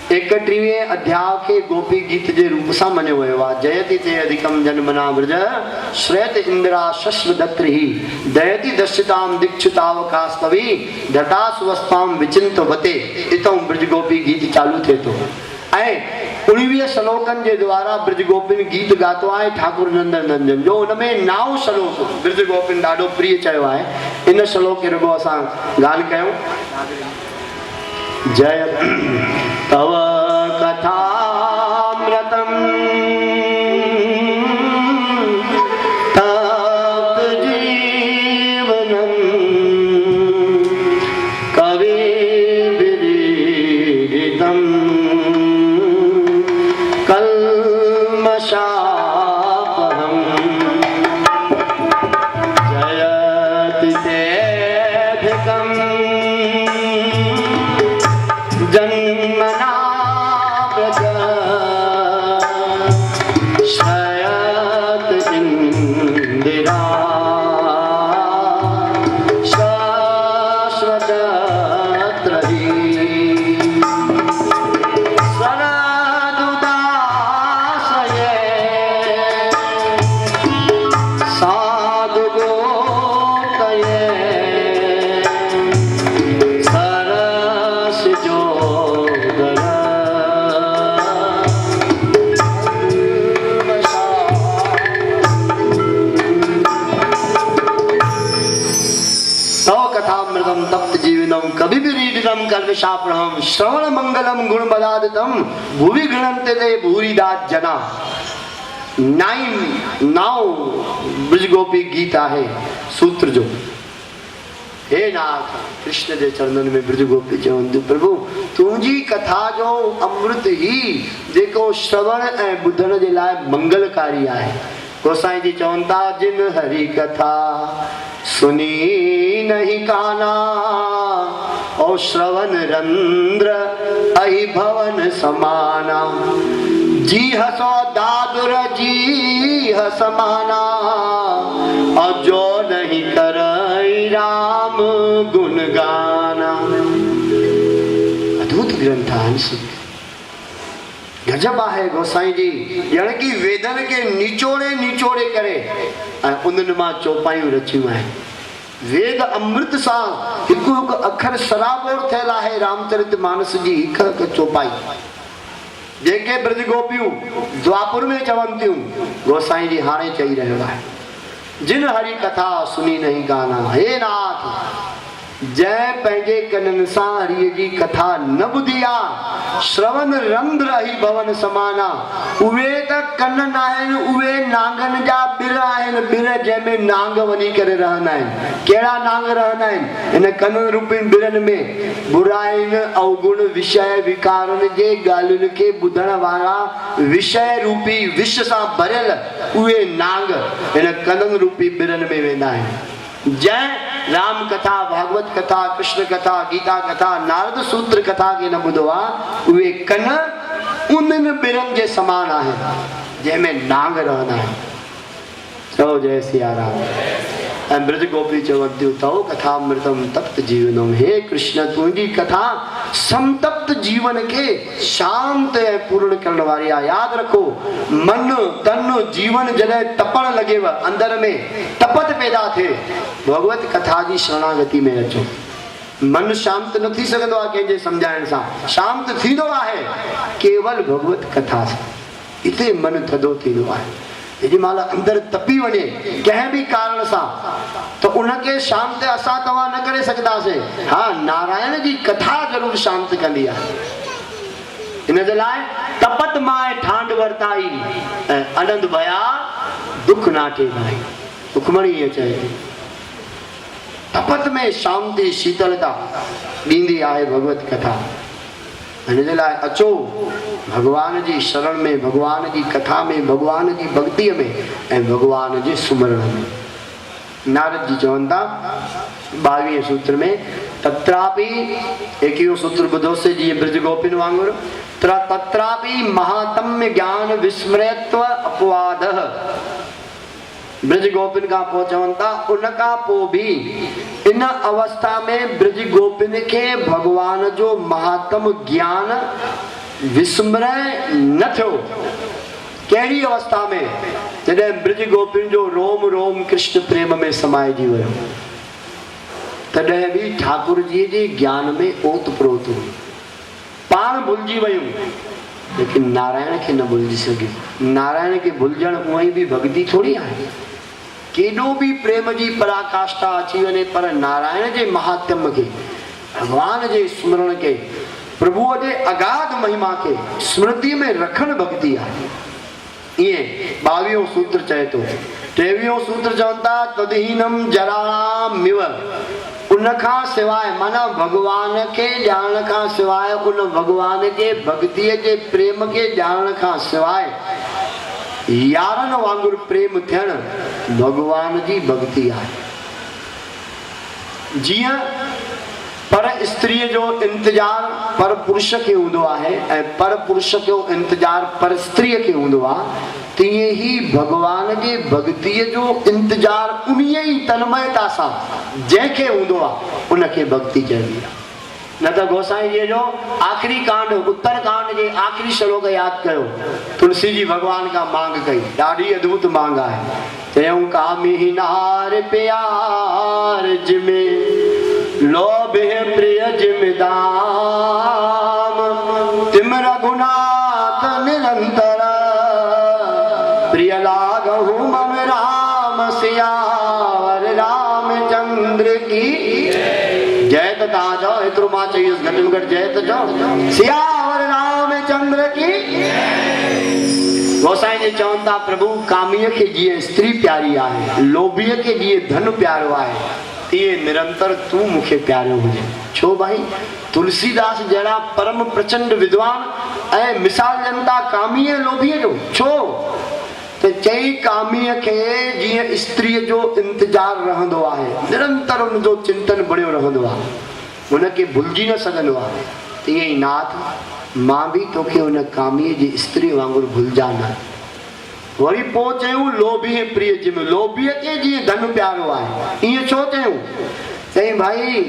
Speaker 1: 31वें अध्याय खे गोपी गीत जे रूप सां मञियो वियो आहे। जयति ते अधिकम जन्मना ब्रज श्रेत इंदिरा शश्वदत्रिहि दयति दश्यताम दीक्षितावकास्तवी धटा सुवस्ताम विचिंत वते। इतों ब्रज गोपी गीत चालू थिए थो ऐं 19 श्लोकनि जे द्वारा ब्रज गोपिन गीत ॻातो आहे ठाकुर नंदन नंदन जो। उनमें 9 श्लोक ब्रज गोपिन ॾाढो प्रिय चयो आहे। इन श्लोक खे रुगो असां ॻाल्हि कयूं। जय तव कथामृतम तप्त जीवनम कवि विदितम कल्मषापहम जयति तेऽधिकम् जन्मना सर्वशापणम श्रवण मंगलम गुण बदादतम भुवि गणन्ते ते भूरिदास जना। 9 ब्रज गोपी गीत आहे सूत्र जो। हे नाथ कृष्ण जे चरणन में ब्रज गोपी चवंदियूं प्रभु तुंहिंजी कथा जो अमृत ही जेको श्रवण ऐं ॿुधण जे लाइ मंगलकारी आहे। गोसाई जी चवनि था जिन हरि कथा सुनी नहीं काना और श्रवण रंध्र अहि भवन समाना जी हसो दादुर जी हसमाना और जो नहीं करई राम गुण गाना। अद्भुत ग्रंथ है, गजब है गोसाई जी। यानी कि वेदन के निचोड़े निचोड़े करे उन्हनि मां चौपाइयूं रचियूं आहिनि। वेद अमृत सां हिकु हिकु अखर सराबोर थियल आहे। रामचरित मानस जी हिकु हिकु चौपाई जेके ब्रज गोपियूं द्वापुर में चवनि थियूं गोसाई जी हाणे चई रहियो आहे जिन हरि कथा सुनी नहीं गाना। हे नाथ जय पंहिंजे कननि सां हरिय जी कथा न ॿुधी आहे श्रवण रंध्र अहि भवन समाना। उहे त कन न आहिनि, उहे नांगनि जा ॿिर आहिनि। ॿिर जंहिंमें नांग वञी करे रहंदा आहिनि। कहिड़ा नांग रहंदा आहिनि? हिन कननि रूपी ॿिरनि में बुराइनि अवगुण विषय विकारनि जे ॻाल्हियुनि खे ॿुधण वारा विषय रूपी विष सां भरियल उहे नांग हिन कननि रूपी ॿिरनि में वेंदा आहिनि। जंहिं राम कथा भागवत कथा कृष्ण कथा गीता कथा नारद सूत्र कथा के न ॿुधो आहे उहे कन उन्हनि ॿिरनि जे समान आहिनि जंहिंमें नांग रहंदा आहिनि। चओ जय सिया राम। ऐं ब्रज गोपी चवनि थियूं तव कथामृतम तप्त जीवनम। हे कृष्ण तुंहिंजी कथा संतप्त जीवन के शांत ऐं पूर्ण करण वारी आहे। यादि रखो मन तन जीवन जॾहिं तपण लॻेव अंदर में तपत पैदा थिए भगवत कथा जी शरणागति में अचो। मन शांत न थी सघंदो आहे कंहिंजे सम्झाइण सां। शांत थींदो आहे केवल भगवत कथा सां। हिते मन थधो थींदो आहे। जेॾी महिल अंदरि तपी वञे कंहिं बि कारण सां त उनखे शांत असां तव्हां न करे सघंदासीं। हा नारायण जी कथा ज़रूरु शांत कंदी आहे। हिन जे लाइ तपत मां ठांड वरताई ऐं आनंद भया दुख नाठे भाई। सुखमणी ईअं चए थी तपत में शांति शीतलता ॾींदी आहे भगवत कथा। हिन जे लाइ अचो भगवान जी शरण में भगवान जी कथा में भगवान जी भक्तिअ में ऐं भगवान जे सुमरण में। नारद जी चवनि था 22वें सूत्र में तत्रापि 21 सूत्र ॿुधोसीं जीअं ब्रज गोपिन वांगुरु तत्रापि महात्म्य ज्ञान विस्मृत्व अपवादः। ब्रज गोपिन खां पोइ चवनि था उन खां पोइ बि इन अवस्था में ब्रज गोपिन खे भगवान जो महात्म ज्ञान विस्मृय न थियो। कहिड़ी अवस्था में? जॾहिं ब्रज गोपिन जो रोम रोम कृष्ण प्रेम में समाइजी वियो तॾहिं बि ठाकुर जी जे ज्ञान में ओत प्रोत हुई। पाण भुलिजी वियूं लेकिन नारायण खे न भुलिजी सघे। नारायण खे भुलिजण उहा ई बि भक्ति थोरी आहे। केॾो बि प्रेम जी पराकाष्ठा अची वञे पर नारायण जे महात्म खे भगवान जे स्मरण के प्रभुअ जे अगाध महिमा के स्मृतिअ में रखण भक्ति आहे। ईअं 22 सूत्र चए थो। 23 सूत्र चवनि था तदहीनम जराणामिव। उन खां सवाइ माना भगवान खे ॼाणण खां सवाइ उन भगवान जे भक्तिअ जे प्रेम खे ॼाणण खां सवाइ यारनि वांगुरु प्रेम थियण भगवान जी भक्ति आहे। जीअं पर स्त्रीअ जो इंतजार पर पुरुष खे हूंदो आहे ऐं पर पुरुष जो इंतजार पर स्त्रीअ खे हूंदो आहे तीअं ई भगवान जे भक्तिअ जो इंतजार उन्हीअ ई तन्मयता सां जंहिंखे हूंदो आहे उनखे भक्ति चइबी आहे। न त गोसाई जी जो आखिरी कांड उत्तर कांड जे आखिरी श्लोक यादि कयो। तुलसी जी भगवान खां मांग कई ॾाढी अद्भुत मांग आहे। चयूं कामी नार प्यार जिमें लोभे प्रिय जिमदाम तिम रघुनाथ निरंतर प्रिय लागहु मम राम सियावर रामचंद्र की जय त तव्हां चओ, एतिरो मां चईसि घटि में घटि जय त चओ। सियावर रामचंद्र की। गोसाई जी चवनि था प्रभु कामीअ खे जीअं स्त्री प्यारी आहे, लोभीअ खे जीअं धन प्यारो आहे, तीअं निरंतर तूं मूंखे प्यारो हुजे। छो भाई तुलसीदास जहिड़ा परम प्रचंड विद्वान ऐं मिसाल ॾियनि था कामीअ लोभीअ जो। छो त चई कामीअ खे जीअं स्त्रीअ जो इंतजार रहंदो आहे, निरंतर हुनजो चिंतन बणियो रहंदो आहे, हुनखे भुलिजी न सघंदो आहे, तीअं ई नाथ मां बि तोखे हुन कामीअ जी स्त्री वांगुरु भुलिजा न। वरी पोइ चयूं लोभी ऐं प्रिय जिम, लोभीअ खे जीअं धन प्यारो आहे, ईअं छो चयूं? चई भाई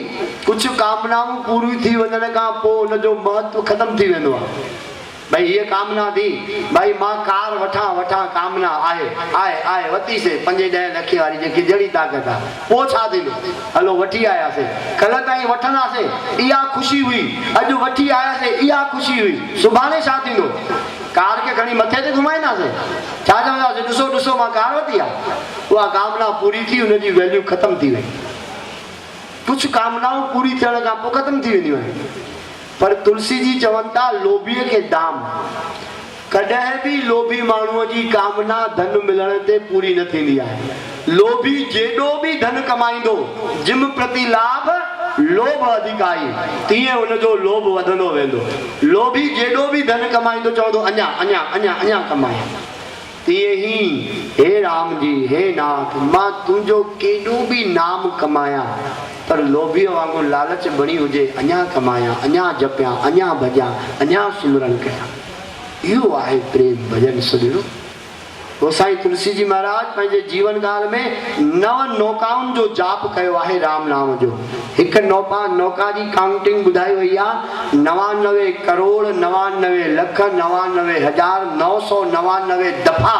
Speaker 1: कुझु कामनाऊं पूरी थी वञण खां पोइ हुनजो महत्व ख़तम थी वेंदो आहे। भाई ये कामना थी, भाई मां कार वठां कामना आहे वतीसे 5-10 लख वारी जेकी जहिड़ी ताक़त आहे, पोइ छा थींदो? हलो वठी आयासीं, कल्ह ताईं वठंदासीं, इहा ख़ुशी हुई, अॼु वठी आयासीं, इहा ख़ुशी हुई, सुभाणे छा थींदो? कार खे खणी मथे ते घुमाईंदासीं, छा चवंदासीं ॾिसो मां कार वठी आहे। उहा कामना पूरी थी, हुनजी वैल्यू ख़तम थी वई। कुझु कामनाऊं पूरी थियण खां पोइ ख़तम थी वेंदियूं आहिनि। पर तुलसी जी चवनि था लोभीअ खे दाम, कॾहिं बि लोभी माण्हूअ जी कामना धन मिलण ते पूरी न थींदी आहे। लोभी जेॾो बि धन कमाईंदो, जिम प्रति लाभ लोभ अधिकाई, तीअं हुनजो लोभ वधंदो वेंदो। लोभी जेॾो बि धन कमाईंदो चवंदो अञा कमाए। तीअं ई हे राम जी, हे नाथ, मां तुंहिंजो केॾो बि नाम कमाया, पर लोभीअ वांगुरु लालच बणी हुजे, अञा कमाया, अञा जपिया, अञा भॼा, अञा सिमरन कया। इहो आहे प्रेम भॼन सॼो। गोसाई तुलसी जी महाराज पंहिंजे जीवन काल में 9 नौकाउनि जो जाप कयो आहे राम नाम जो। हिकु नौका जी काउंटिंग ॿुधाई वई आहे 99 करोड़ 99 लख 99 हज़ार 999 दफ़ा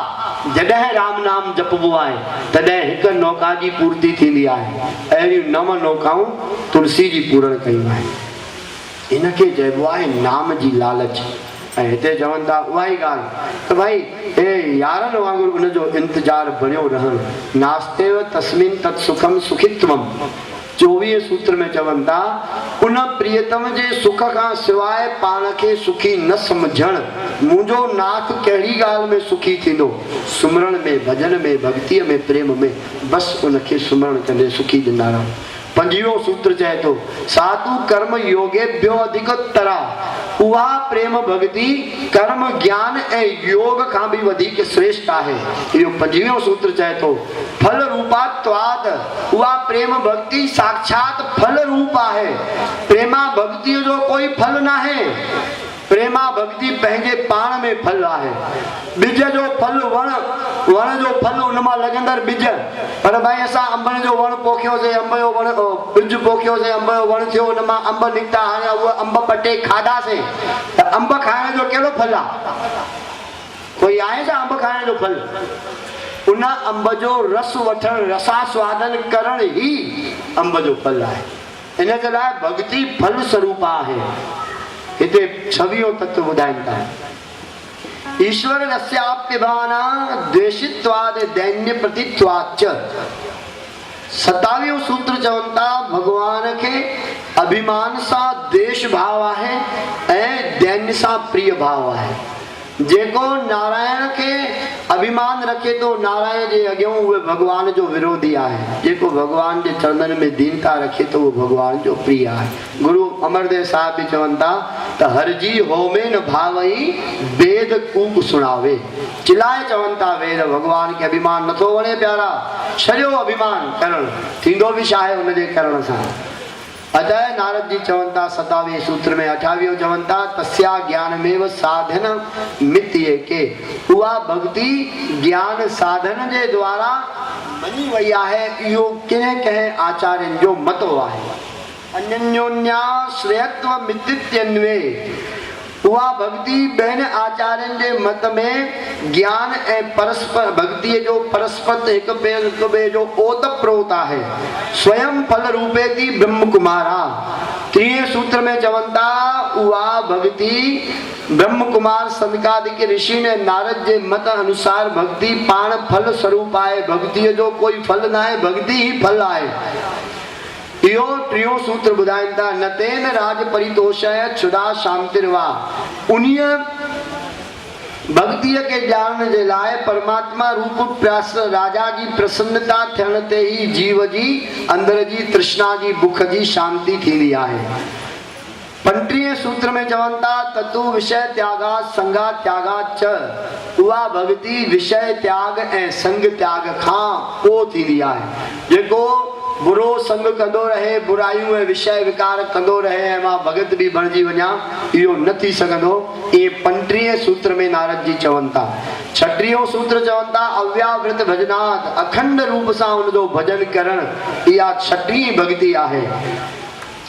Speaker 1: जॾहिं राम नाम जपबो आहे तॾहिं हिकु नौका जी पूर्ति थींदी आहे। अहिड़ियूं 9 नौकाऊं तुलसी जी पूरण कयूं आहिनि। इनखे चइबो आहे नाम जी लालच। ऐं हिते चवनि था उहा ई ॻाल्हि त भाई हे यारनि वांगुरु उनजो इंतज़ारु बणियो रहनि। नास्तेव तस्मिन तत् सुखम सुखित्वम। 24 सूत्र में चवनि था उन प्रियतम जे सुख खां सवाइ पाण खे सुखी न सम्झण। मुंहिंजो नाथ कहिड़ी ॻाल्हि में सुखी थींदो? सुमरण में, भॼन में, भक्तीअ में, प्रेम में। बसि उनखे सुमरण कंदे सुखी ॾींदा रहो। 25 सूत्र चए थो साधु कर्म योगेभ्यो अधिकतरा। उहा प्रेम भक्ति कर्म ज्ञान ऐं योग खां बि वधीक श्रेष्ठ आहे। इहो 25 सूत्र चए थो फल रूपात्वाद। उहा प्रेम भक्ति साक्षात फल रूप आहे। प्रेमा भक्तिअ जो कोई फल न आहे। प्रेमा भक्ति पंहिंजे पाण में फल आहे। बिज जो फल वण जो फल उन मां लॻंदड़ बिज। पर भाई असां अंबनि जो वण पोखियोसीं, अंब जो वण बिज पोखियोसीं, अंब जो वण थियो, उन मां अंब निकिता, हाणे उहे अंब पटे खाधासीं त अंब खाइण जो कहिड़ो फल आहे? कोई आहे छा अंब खाइण जो फल? उन अंब जो रस वठण, रसास्वादन करण ई अंब जो फल आहे। इन जे लाइ भक्ति फल स्वरूप आहे। हिते 26 तत्व ॿुधाइनि था ईश्वर रस्याप्यभाना द्वेषित्वाद दैन्य प्रतित्वाच। 27 सूत्र चवनि था भगवान खे अभिमान सां द्वेष भाव आहे ऐं दैन्य सां प्रिय भाव आहे। जेको नारायण खे अभिमान रखे थो नारायण जे अॻियां उहे भगवान जो विरोधी आहे। जेको भगवान जे चरणनि में दीनता रखे थो उहो भगवान जो प्रिय आहे। गुरु अमरदेव साहिब बि चवनि था त हरजी होमे न भावई वेद कूक सुणावे। चिलाए चवनि था वेद भगवान खे अभिमान नथो वणे प्यारा, छॾियो अभिमान करणु, थींदो बि छा आहे हुनजे करण सां। अजय नारद जी चवनि था 27 सूत्र में 28 चवनि था तस्या ज्ञान में साधन मित्य के। उहा भक्ति ज्ञान साधन जे द्वारा मनी वई आहे। इहो कंहिं आचार्यनि जो मतो आहे। अन्योन्याश्रयत्व मित्रित्यन्वे। उहा भक्ति ॿियनि आचार्यनि जे मत में ज्ञान ऐं परस्पर भक्तिअ जो परस्पर हिक ॿिए जो ओत प्रोत आहे। स्वयं फल रूपे थी ब्रह्म कुमारा। 30 सूत्र में चवनि था उहा भक्ति ब्रह्म कुमार सनकादिक ऋषि ने नारद जे मत अनुसार भक्ति पाण फल स्वरूप आहे। भक्तिअ जो कोई फल न आहे, भक्ति ही फल आहे। इहो टियों सूत्र ॿुधाइनि था। न तेन राज परितोषय क्षुधा शांतिर्वा। उन्हीअ भक्तीअ खे ॼाणण जे लाइ परमात्मा रूप प्यास राजा जी प्रसन्नता थियण ते ही जीव जी अंदर जी तृष्णा जी बुख जी शांति थींदी आहे। 35 सूत्र में चवनि था ततु विषय त्यागा संगा त्यागा च। उहा भक्ति विषय त्याग ऐं संग त्याग खां पोइ थींदी आहे। जेको बुरो संग कंदो रहे, बुराइयूं ऐं विषय विकार कंदो रहे ऐं मां भगत बि बणिजी वञा, इहो न थी सघंदो। इहे 35 सूत्र में नारद जी चवनि था। 36 सूत्र चवनि था अव्यावृत भजनात्, अखंड रूप सां हुनजो भजन करण, इहा 36 भक्ति आहे।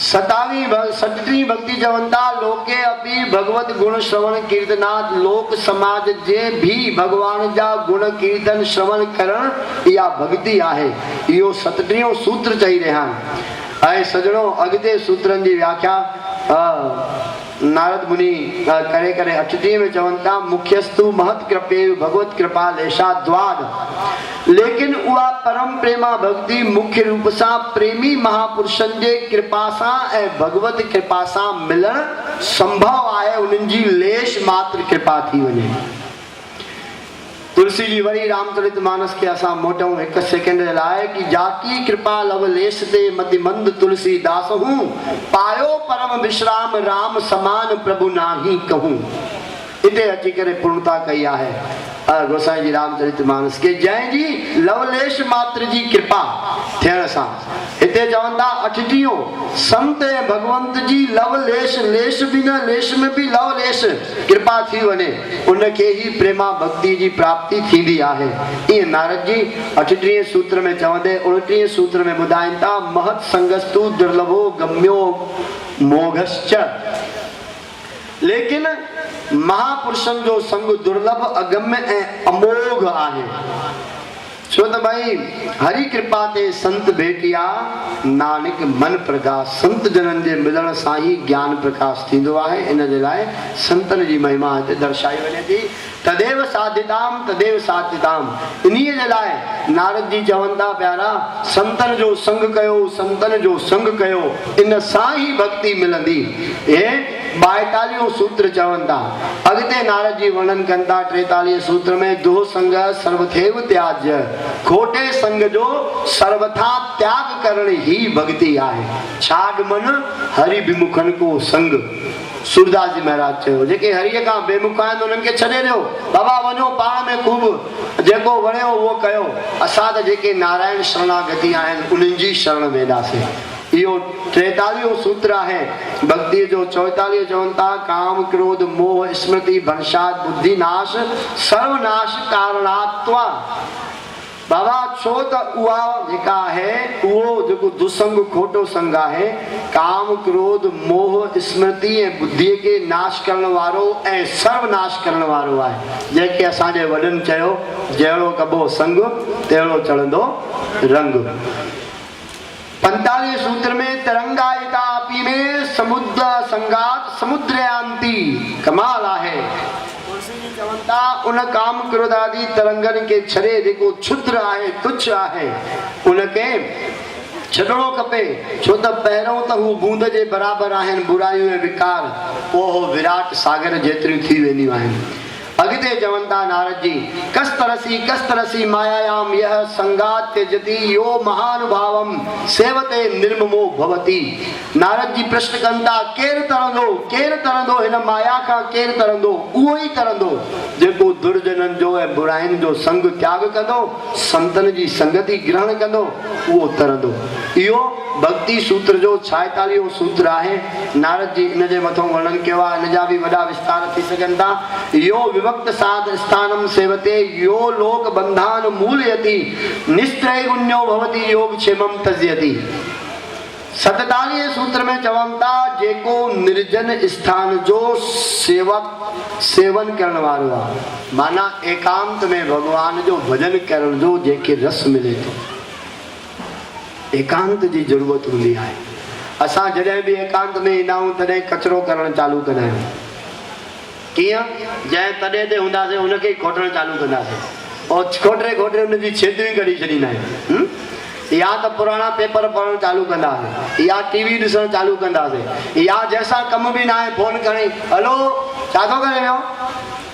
Speaker 1: 37 भक्ति चवनि था लोके अपि भगवत गुण श्रवण कीर्तनात्, लोक समाज जे भी भगवान जा गुण कीर्तन श्रवण करण, इहा भक्ति आहे। इहो 37 सूत्र चई रहिया आहिनि। ऐं सजणो अॻिते सूत्रनि जी व्याख्या नारद मुनि करे करे 38 में चवनि था मुख्यस्तु महत कृपे भगवत कृपा लेशा द्वाद। लेकिन उहा परम प्रेमा भक्ति मुख्य रूप सां प्रेमी महापुरुषनि जे कृपा सां ऐं भगवत कृपा सां मिलण संभव आहे। उन्हनि जी लेश मात्र कृपा थी वञे। तुलसी जी वरी रामचरितमानस के असां मोटूं 1 सेकंड जे लाइ कि जाकी कृपा लवलेश ते मति मंद तुलसी दास हूं, पायो परम विश्राम राम समान प्रभु नाही कहूं। इते अची करे पूर्णता कई आहे गोसाई जी रामचरितमानस के जंहिंजी लवलेश मात्र जी कृपा थियण सां। हिते चवनि था 38 संत ऐं भगवंत जी लवलेश, लेश बि न, लेश में बि लवलेश कृपा थी वञे, उनखे ही प्रेमा भक्ति जी प्राप्ति थींदी आहे। ईअं नारद जी 38 सूत्र में चवंदे 29 सूत्र में ॿुधाइनि था महत संगस्तु दुर्लभो गम्यो मोघश्च। लेकिन महापुरुषनि जो संग दुर्लभ अगम्य ऐं अमोघ आहे। छो त भाई हरि कृपा ते संत भेटिया नानक मन प्रकाश। संत जननि जे मिलण सां ही ज्ञान प्रकाश थींदो आहे। इन जे लाइ संतनि जी महिमा हिते दर्शाई वञे थी। तदेव साध्यताम तदेव साध्यताम। इन्हीअ जे लाइ नारद जी चवनि था प्यारा संतनि जो संग कयो, संतनि जो संग कयो, इन सां ही भक्ति मिलंदी। हे 42 सूत्र चवनि था। अॻिते नारद जी वर्णन कनि था 43 सूत्र में दुह संग सर्वथेव त्याज्य। खोटे संग जो सर्वथा त्याग करण ही भक्ति आहे। छाड मन हरि विमुखन को संग। सूरदास जी महाराज चयो जेके हरिय खां बेमुख आहिनि उन्हनि खे छॾे ॾियो, बाबा वञो पाण में ख़ूब जेको वणियो उहो कयो। असां त जेके नारायण शरणागति आहिनि उन्हनि जी शरण वेंदासीं। इहो 43 सूत्र आहे भक्ति जो। 44 चवनि था काम क्रोध मोह स्मृति भंशात बुद्धि नाश सर्वनाश कारणात्वा। बाबा छो त उहा जेका आहे उहो जेको दुसंग खोटो संग आहे, काम क्रोध मोह स्मृति ऐं बुद्धीअ खे नाश करण वारो ऐं सर्वनाश करण वारो आहे। जेके असांजे वॾनि चयो जहिड़ो कबो संग तहिड़ो चढ़ंदो रंग। 45 सूत्र में तरंगायिता अपि में समुद्र संगात समुद्रयांती। कमाल आहे। चवनि था उन काम क्रोध आदि तरंगनि खे छॾे जेको क्षुद्र आहे तुच्छ आहे उनखे छॾणो खपे। छो त पहिरियों त हू बूंद जे बराबरि आहिनि बुराइयूं ऐं विकार, पोइ विराट सागर जेतिरियूं थी वेंदियूं आहिनि। अॻिते चवनि था नारद जी कस्तरसी मायायाम यह संगात त्यजति यो महानुभावम सेवते निर्ममो भवति। नारद जी प्रश्न कनि था केरु तरंदो हिन माया खां, केरु तरंदो? उहो ई तरंदो जेको दुर्जननि जो ऐं बुराइनि जो संग त्याग कंदो, संतनि जी संगति ग्रहण कंदो, उहो तरंदो। इहो भक्ति सूत्र जो 46 सूत्र आहे। नारद जी इन जे मथां वर्णन कयो आहे। इन जा बि वॾा विस्तार थी सघनि था। यो विभक्त साध स्थानम सेवते यो लोक बंधान मूलयति निस्त्रैगुण्यो भवति योग क्षेमम तज्यति। 47 सूत्र में चवनि था जेको निर्जन स्थान जो सेवन करण वारो आहे, माना एकांत में भगवान जो भजन करण जो जेके रस मिले थो, एकांत जी ज़रूरत हूंदी आहे। असां जॾहिं बि एकांत में ईंदा आहियूं तॾहिं कचरो करणु चालू कंदा आहियूं। कीअं? जंहिं तॾहिं ते हूंदासीं हुनखे खोटणु चालू कंदासीं और खोटे हुनजी छेदियूं कढी छॾींदा आहियूं। या तो पुराना पेपर पढ़ण चालू कंदासीं, या टीवी ॾिसण चालू कंदासीं, या जैसा कम भी ना है फोन करे, हेलो छा थो करे वियो,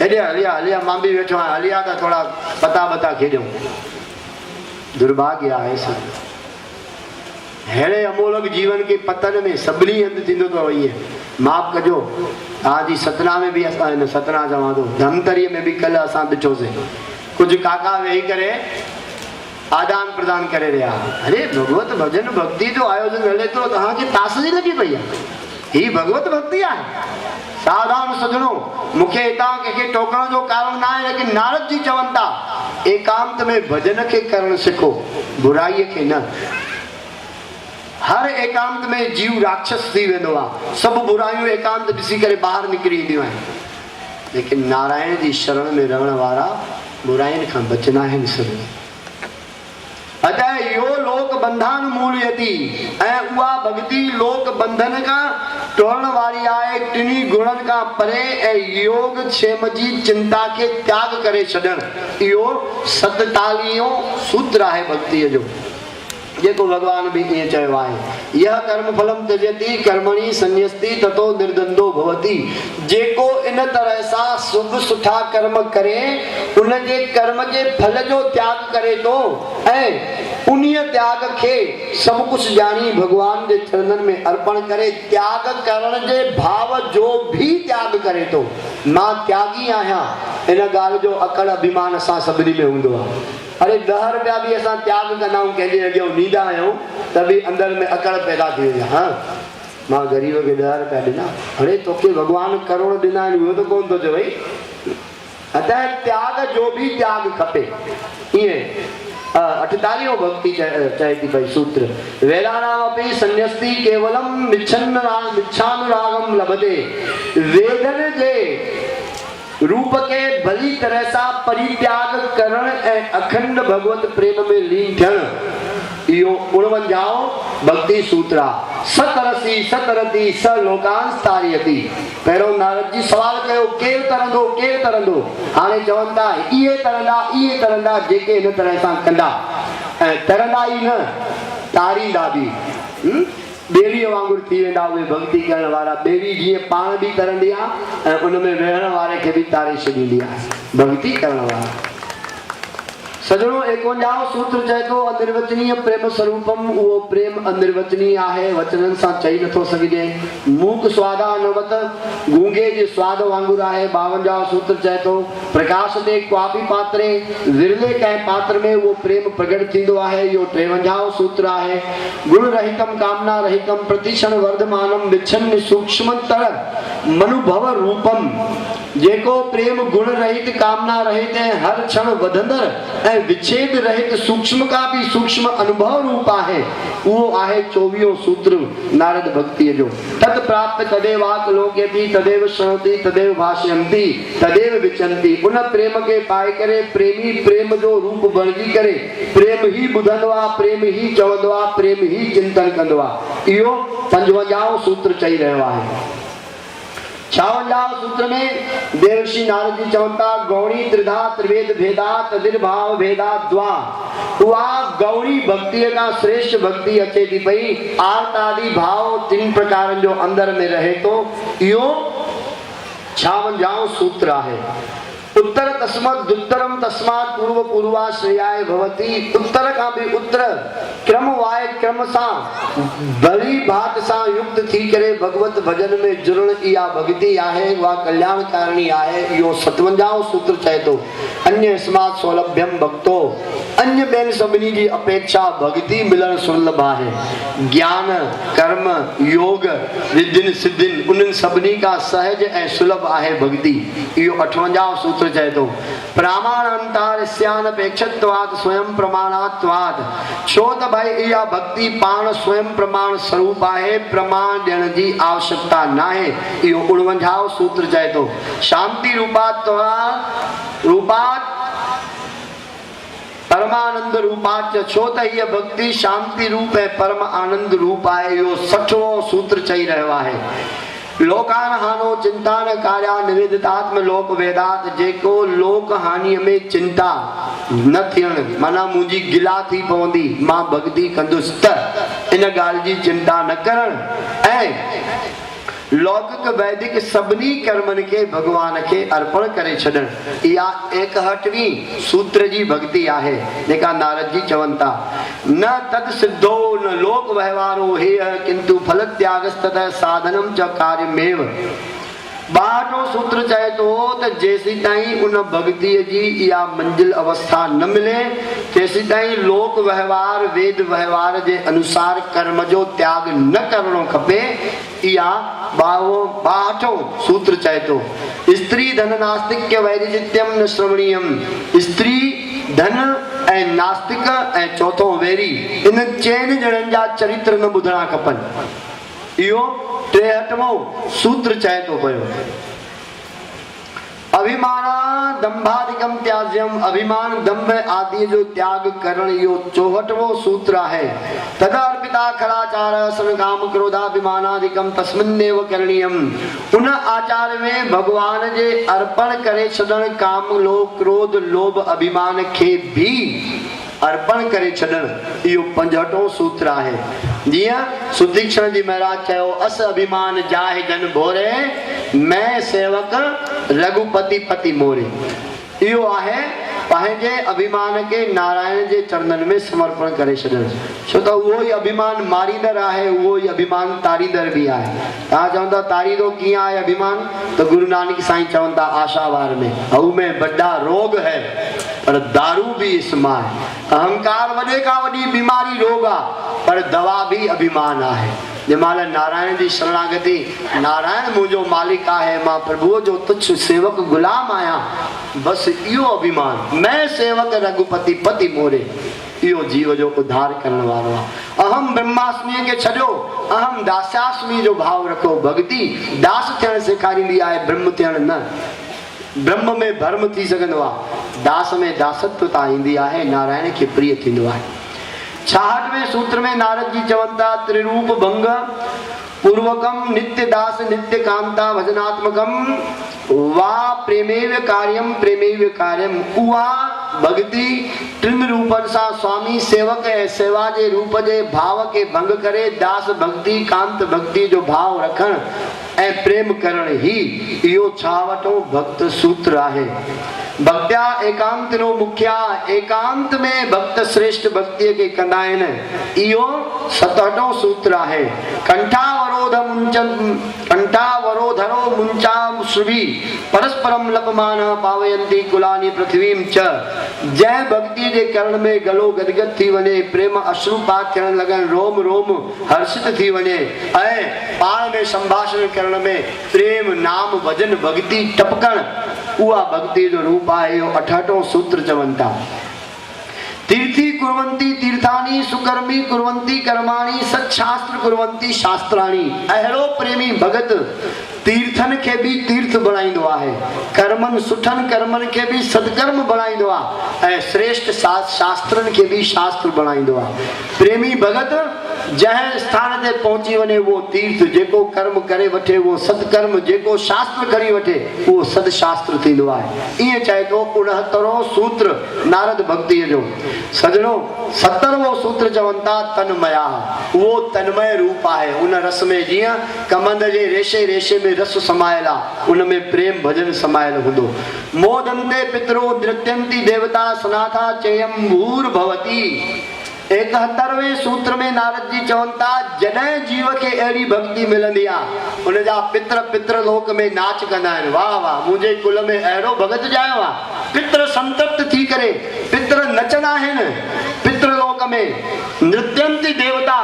Speaker 1: हेॾे हलिया हलिया मां भी वेठो आहियां, हलिया त थोड़ा पता बता खेॾूं। दुर्भाग्य आहे सभु हेड़े अमोलक जीवन के पतन में सभिनी हंधि थींदो अथव। इहे माफ़ कजो, तव्हांजी सतना में भी असां हिन सतना चवां थो, धमतरीअ में भी कल्ह असां ॾिठोसीं, कुछ काका वेही करे आदान प्रदान करे रहा। अरे भगवत भजन भक्ति जो आयोजन हले तो तव्हांखे तास जी लगी पई आहे, ही भगवत भक्ति आहे। सावधान सजणो, मूंखे हितां कंहिंखे टोकण जो कारण ना आहे, लेकिन नारद जी चवनि था एकांत में भजन खे करण सिखो, बुराईअ खे न। हर एकांत में जीव राक्षस थी वेंदो आहे, सभु बुराइयूं एकांत ॾिसी करे ॿाहिरि निकिरी ईंदियूं आहिनि, लेकिन नारायण जी शरण में रहण वारा बुराइनि खां बचंदा आहिनि सभु। अतः यो लोक बंधन मूलयति, ऐं उहा भक्ति लोक बंधन खां टोड़ण वारी आहे, टिनी गुणनि खां परे, ऐं योग क्षेम जी चिंता खे त्याग करे छॾण। इहो 47 सूत्र आहे भक्तिअ जो, जेको भगवान भी ईअं चयो आहे, यह कर्म फलम त्यजति कर्मणि संन्यस्ति ततो निर्द्वंदो भवति। जेको इन तरह सां शुभ सुठा कर्म करे, उनजे कर्म जे फल जो त्याग करे थो, ऐं उन्हीअ त्याग खे सभु कुछ ॼाणी भगवान जे चरणनि में अर्पण करे, त्याग करण जे भाव जो भी त्याग करे थो। मां त्यागी आहियां, इन ॻाल्हि जो अकड़ अभिमान असां सभिनी में हूंदो आहे। अरे 10 रुपया भी असां त्याग कंदा आहियूं, कंहिंजे अॻियां नींदा आहियूं, त बि अंदर में अकड़ पैदा थी वई आहे। हाँ मां ग़रीब खे 10 रुपया ॾिना, अरे तोखे भगवान करोड़ ॾिना आहिनि, उहो त कोन थो चवई। अतः त्याग जो भी त्याग खपे। ईअं 48 भक्ति चए थी पई सूत्र, वेदानामपि संन्यस्ति केवलम मिच्छानुरागम लभते। वेदन जे रूप के भली तरह सां परित्याग करण ऐं अखंड भगवत प्रेम में लीन थियण, इहो 49 भक्ति सूत्र आहे। सतरसी सतरती स लोकांस तारयति। पहिरों नारद जी सवाल कयो, केरु तरंदो केरु तरंदो, हाणे चवनि था इहे तरंदा जेके हिन तरह सां कंदा, ऐं तरंदा ई न तारींदा बि। बेड़ीअ वांगुरु थी वेंदा उहे भक्ति करण वारा। बेड़ी जीअं पाण बि तरंदी आहे ऐं उन में वेहण वारे खे बि तारे छॾींदी आहे, भक्ति करण वारा। सजणो 51 सूत्र चए थो, अनिर्वचनीय प्रेम स्वरूपम। उहो प्रेम अनिर्वचनीय आहे, वचननि सां चई नथो सघिजे। मूक स्वादा अनवत, गूंगे जे स्वाद वांगुरु आहे। 52 सूत्र चए थो, प्रकाश ते क्वापी पात्रे, विरले कंहिं पात्र में उहो प्रेम प्रगट थींदो आहे। इहो 53 सूत्र आहे। गुण रहितम कामना रहितम प्रतिक्षण वर्धमानम विच्छिन्न सूक्ष्मतर मनुभव रूपम। जेको प्रेम गुण रहित कामना रहित ऐं हर क्षण वधंदड़ ऐं विच्छेद रहित सूक्ष्म का भी सूक्ष्म अनुभव रूप आहे, उहो आहे 24 सूत्र नारद भक्तिअ जो। तत् प्राप्त तदेवात लोकयति तदेव श्रवति तदेव भाषयन्ति तदेव विचन्ति। उन प्रेम के पाए करे प्रेमी प्रेम जो रूप बणजी करे प्रेम ही ॿुधंदो आहे, प्रेम ही चवंदो आहे, प्रेम ही चिंतन कंदो आहे। इहो 55 सूत्र चई रहियो आहे। 56 सूत्र में देवर्षि नारद जी चवनि था, गौणी त्रिधा त्रिवेद भेदा तदिर्भाव भेदा द्वा। उहा गौणी भक्तिअ खां श्रेष्ठ भक्ति अचे थी पई। आर्त आदि भाव 3 प्रकारनि जो अंदर में रहे थो। इहो 56 सूत्र आहे। उत्तर तस्मात् दुत्तरम तस्मात् पूर्व पूर्वाश्रयाय भवति। उत्तर खां भी उत्तर क्रम वाय क्रम सां भली भात सां युक्त थी करे भगवत भजन में जुड़ण, इहा भक्ति आहे, उहा कल्याणकारिणी आहे। इहो 57 सूत्र चए थो, अन्य स्मात् सौलभ्यम भक्तो। अन्य ॿियनि सभिनी जी अपेक्षा भक्ति मिलण सुलभ आहे। ज्ञान कर्म योग रिद्धिन सिद्धिन उन्हनि सभिनी खां सहज ऐं सुलभ आहे भक्ति। इहो 58 सूत्र चए थो, प्रमाणांतारस्यानपेक्षत्वात् स्वयं प्रमाणात्वात्। छो त भाई इहा भक्ति पाण स्वयं प्रमाण स्वरूप आहे, प्रमाण ॾियण जी आवश्यकता नाहे। इहो 49 सूत्र चए थो, शांति रूपात् परमानंद रूपाच। छो त हीअ भक्ति शांति रूप ऐं परम आनंद रूप आहे। इहो 60वां सूत्र चई रहियो आहे। लोकान हानो चिंता न कार्या निवेदितात्म लोक वेदात। जेको लोक हानिअ में चिंता न थियण माना मुंहिंजी गिला थी पवंदी, मां भक्ति कंदुसि त इन ॻाल्हि जी चिंता न करण ऐं लौकिक वैदिक सभिनी कर्मनि के भगवान के अर्पण करे छॾण। इहा 61वीं सूत्र जी भक्ति आहे जेका नारद जी चवनि था। न तद सिद्धो न लोक व्यवहारो हेय किंतु फल त्यागस्ततः साधनम च कार्यमेव। 62 सूत्र चए थो त जेसी ताईं उन भक्ति जी इहा मंजिल अवस्था न मिले तेसी ताईं लोक व्यवहार वेद व्यवहार जे अनुसार कर्म जो त्याग न करणो खपे। इहा 62 सूत्र चए थो। स्त्री धन नास्तिक्य वैरिजित्यम न श्रवणीयम। स्त्री धन ऐं नास्तिक ऐं चौथो वैरी इन चइनि ॼणनि जा चरित्र न ॿुधणा खपनि। इहो 63वां सूत्र चए थो पियो। अभिमान दंभादिकम त्याज्यम। अभिमान दंभ आदि जो त्याग करण इहो 64वां सूत्र आहे। तदा अर्पिता खलाचार सन काम क्रोधाभिमानादिकम तस्मिन्नेव करणीयम। उन आचार में भगवान जे अर्पण करे छॾण काम लोभ क्रोध लोभ अभिमान खे भी अर्पण करे छॾण इहो 65वां सूत्र आहे। जीअं सुदीक्षण जी महाराज चयो अस अभिमान जाहे जन भोरे मैं सेवक रघुपति पति मोरे। इहो आहे पंहिंजे अभिमान के नारायण जे चरणनि में समर्पण करे छॾण। छो त उहो ई अभिमान मारींदड़ आहे, उहो ई अभिमान तारींदड़ बि आहे। तव्हां चवंदा तारींदो कीअं आहे अभिमान? त गुरु नानक साईं चवनि था आशावार में हऊ में बड़ा रोग है पर दारू भी इसमा है। अहंकार वॾे खां वॾी बीमारी रोग आहे पर दवा भी अभिमान आहे। जंहिंमहिल नारायण जी शरणागति नारायण मुंहिंजो मालिक आहे, मां प्रभुअ जो तुच्छ सेवक गुलाम आहियां, बसि इहो अभिमान मैं सेवक रघुपति पति मोरे इहो जीव जो उद्धार करण वारो आहे। अहम ब्रह्मास्मि के छॾियो अहम दास्यास्मि जो भाव रखो। भक्ति दास थियण सेखारींदी आहे, ब्रह्म थियण न। ब्रह्म में भर्म थी सघंदो आहे, दास में दासत्वता ईंदी आहे, नारायण खे प्रिय थींदो आहे। 66वें सूत्र में नारद जी चवनि था त्रिरूप भंग पूर्वकम नित्य दास नित्य कांता भजनात्मकम वा प्रेमेव कार्यम। उहा भक्ति टिन रूपनि सां स्वामी सेवक ऐं सेवा जे रूप जे भाव के भंग करे दास भक्ति कांत भक्ति जो भाव रखण ऐं प्रेम करण ही इहो 66वां भक्त सूत्र आहे। भक्त्या एकांत नो मुखिया। एकांत में भक्त श्रेष्ठ भक्ति के कंदा आहिनि। इहो 67वां सूत्र आहे। कंठावरोधरो मुंचा श्रुभि परस्परम लपमान पावयंती कुलानी पृथ्वीम च। जंहिं भक्ति जे करण में गलो गदगद थी वञे, प्रेम अश्रुपात थियण लॻनि, रोम रोम हर्षित थी वञे ऐं पाण में संभाषण करण में प्रेम नाम भजन भक्ति टपकण, उहा भक्ति जो रूप आहे। इहो 68वां सूत्र चवनि था। तीर्थी कुर्वन्ति तीर्थानि सुकर्मी कुर्वन्ति कर्माणि सच्छास्त्र कुर्वन्ति शास्त्राणि। अहिड़ो प्रेमी भगत तीर्थन के भी तीर्थ बणाईंदो आहे, कर्मन सुठन कर्मन के भी सत्कर्म बणाईंदो आहे ऐं श्रेष्ठ शास्त्रन के भी शास्त्र बणाईंदो आहे। प्रेमी भगत जंहिं स्थान ते पहुची वञे वो तीर्थ, जेको कर्म करे वठे वो सत्कर्म, जेको शास्त्र खणी वठे उहो सदशास्त्र थींदो आहे। ईअं चए थो 69वां सूत्र नारद भक्तिअ जो। सजणो 70वां सूत्र चवनि था तन्मया। उहो तन्मय रूप आहे। उन रस में जीअं कमंद जे रेशे रेशे में रस समायल आहे, उन में प्रेम भजन समायल हूंदो। मोदन्ते पितरो नृत्यंती देवता सनाथा चयम भूर भवती। 71वें सूत्र में नारद जी चवनि था जॾहिं जीव खे अहिड़ी भक्ति मिलंदी आहे उनजा पित्र लोक में नाच कंदा आहिनि। वाह वाह, मुंहिंजे कुल में अहिड़ो भगत ॼायो आहे। पित्र संतप्त थी करे पित्र नचंदा आहिनि। पित्र लोक में नृत्यंती देवता,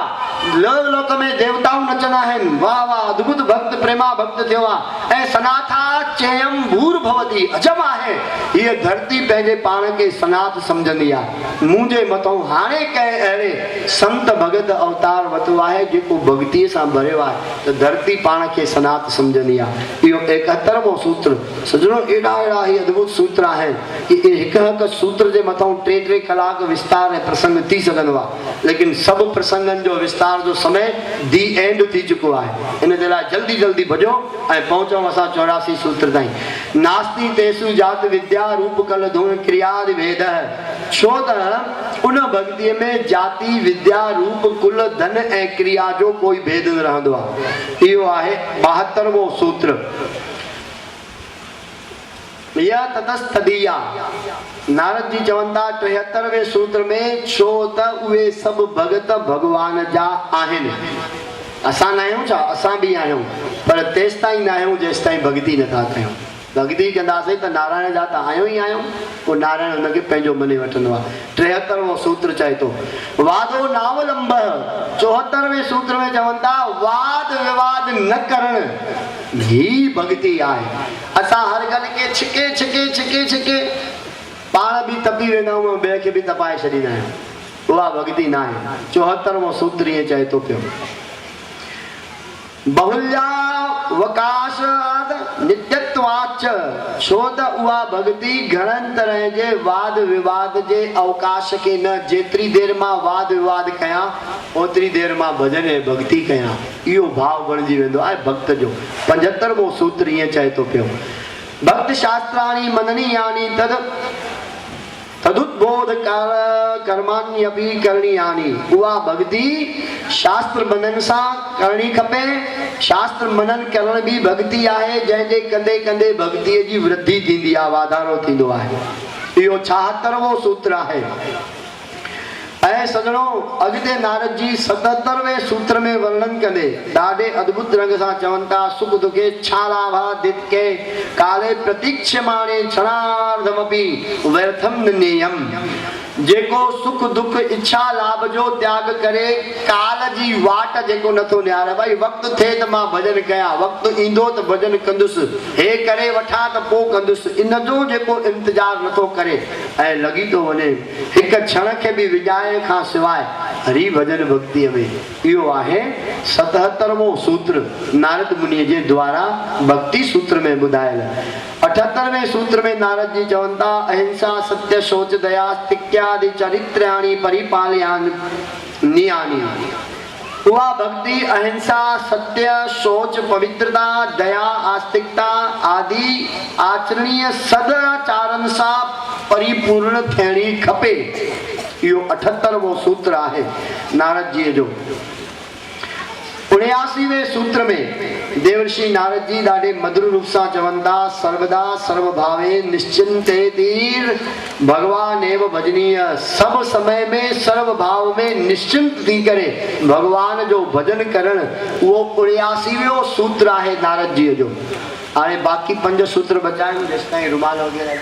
Speaker 1: लोक में देवताऊं नचंदा आहिनि। वाह वाह, अद्भुत भक्त प्रेमा भक्त थियो आहे। ऐं सनाथा चयम भूर भवती। अजब आहे, हीअ धरती पंहिंजे पाण खे सनाथ सम्झंदी आहे। मुंहिंजे मथां हाणे कंहिं अहिड़े संत भगत अवतार वरितो आहे जेको भक्तीअ सां भरियो आहे त धरती पाण खे सनाथ सम्झंदी आहे। इहो 71वां सूत्र। सजणो एॾा एॾा ही अद्भुत सूत्र आहिनि कि हिकु सूत्र जे मथां 3-3 कलाक विस्तार ऐं प्रसंग थी सघंदो आहे, लेकिन सभु प्रसंगनि जो विस्तार जो समय दी एंड थी चुको आहे। इन जे लाइ जल्दी जल्दी भॼो ऐं पहुचूं असां 84 सूत्र ताईं। नास्ति तेसु जात विद्या रूप कल धुन क्रियादि भेद छो त उन भक्ति में जाति विद्या रूप कुल धन ऐं क्रिया जो कोई भेद न रहंदो आहे। इहो आहे 72वां सूत्र। या ततस्तदीया नारद जी चवनि था 73वें सूत्र में, छो त उहे सभु भगत भगवान जा आहिनि। असां न आहियूं छा? असां बि आहियूं, पर तेसि ताईं न आहियूं जेसि ताईं भक्ति नथा कयूं। भक्ति कंदासीं त नारायण जा त आहियूं ई आहियूं, पोइ नारायण हुनखे पंहिंजो मने वठंदो आहे। 73वां सूत्र चए थो वादो नावलंब। 74वें सूत्र में चवनि था वाद विवाद न करण ही भक्ति आहे। असां हर ॻाल्हि खे छिके छिके छिके छिके पाण बि तपी वेंदा आहियूं, ॿिए खे बि तपाए छॾींदा आहियूं, उहा भक्ति न आहे। 74वां सूत्र ईअं चए थो पियो बहुल्यावकाश नित्यत्वाच। छो त उहा भक्ति घणनि तरह जे वाद विवाद जे अवकाश खे न, जेतिरी देर मां वाद विवाद कयां ओतिरी देर मां भजन ऐं भक्ति कयां, इहो भाव बणिजी वेंदो आहे भक्त जो। 75वां सूत्र ईअं चए थो पियो भक्त शास्त्राणि मननीयानि तद तदुद्बोध कर्माण्यपि करणीयानि। उहा भक्ति शास्त्र मनन सां करणी खपे। शास्त्र मनन करण बि भक्ति आहे, जंहिंजे कंदे कंदे भक्तिअ जी वृद्धि थींदी आहे, वाधारो थींदो आहे। इहो 76वां सूत्र आहे। ऐं सजणो अॻिते नारद जी 77वें सूत्र में वर्णन कंदे ॾाढे अद्भुत रंग सां चवनि था सुख दुखे छालाभादित्य काले प्रतीक्षमाणे क्षणार्धमपि व्यर्थम न नेयम। जेको सुख दुख इच्छा लाभ जो त्याग करे काल जी वाट जेको नथो निहारे, भाई वक़्तु थिए त मां भजन कयां, वक़्तु ईंदो त भजन कंदुसि, हे करे वठां त पोइ कंदुसि, इन जो जेको इंतजार नथो करे ऐं लॻी थो वञे हिकु क्षण खे बि विञाइण खां सवाइ हरि भजन भक्तिअ में, इहो आहे 77वां सूत्र नारद मुनीअ जे द्वारा भक्ति सूत्र में ॿुधायल। 78वें सूत्र में नारद जी चवनि था अहिंसा सत्य शौच दया तिक्यादि चरित्राणि परिपालयानि नियानि। उहा भक्ति अहिंसा सत्य शौच पवित्रता दया आस्तिकता आदि आचरणीय सदाचारनि सां परिपूर्ण थियणी खपे। इहो 78वां सूत्र आहे नारद जी जो। 79वें सूत्र में देवर्षि नारद जी ॾाढे मधुर रूप सां चवनि था सर्वदा सर्वभावे निश्चिंतेतीर भगवान एव भजनीय। सब समय में सर्व भाव में निश्चिंत थी करे भगवान जो भजन करण, उहो 79वें सूत्र आहे नारद जी जो। हाणे बाक़ी 5 सूत्र बचायूं जेसि ताईं रुमाल वग़ैरह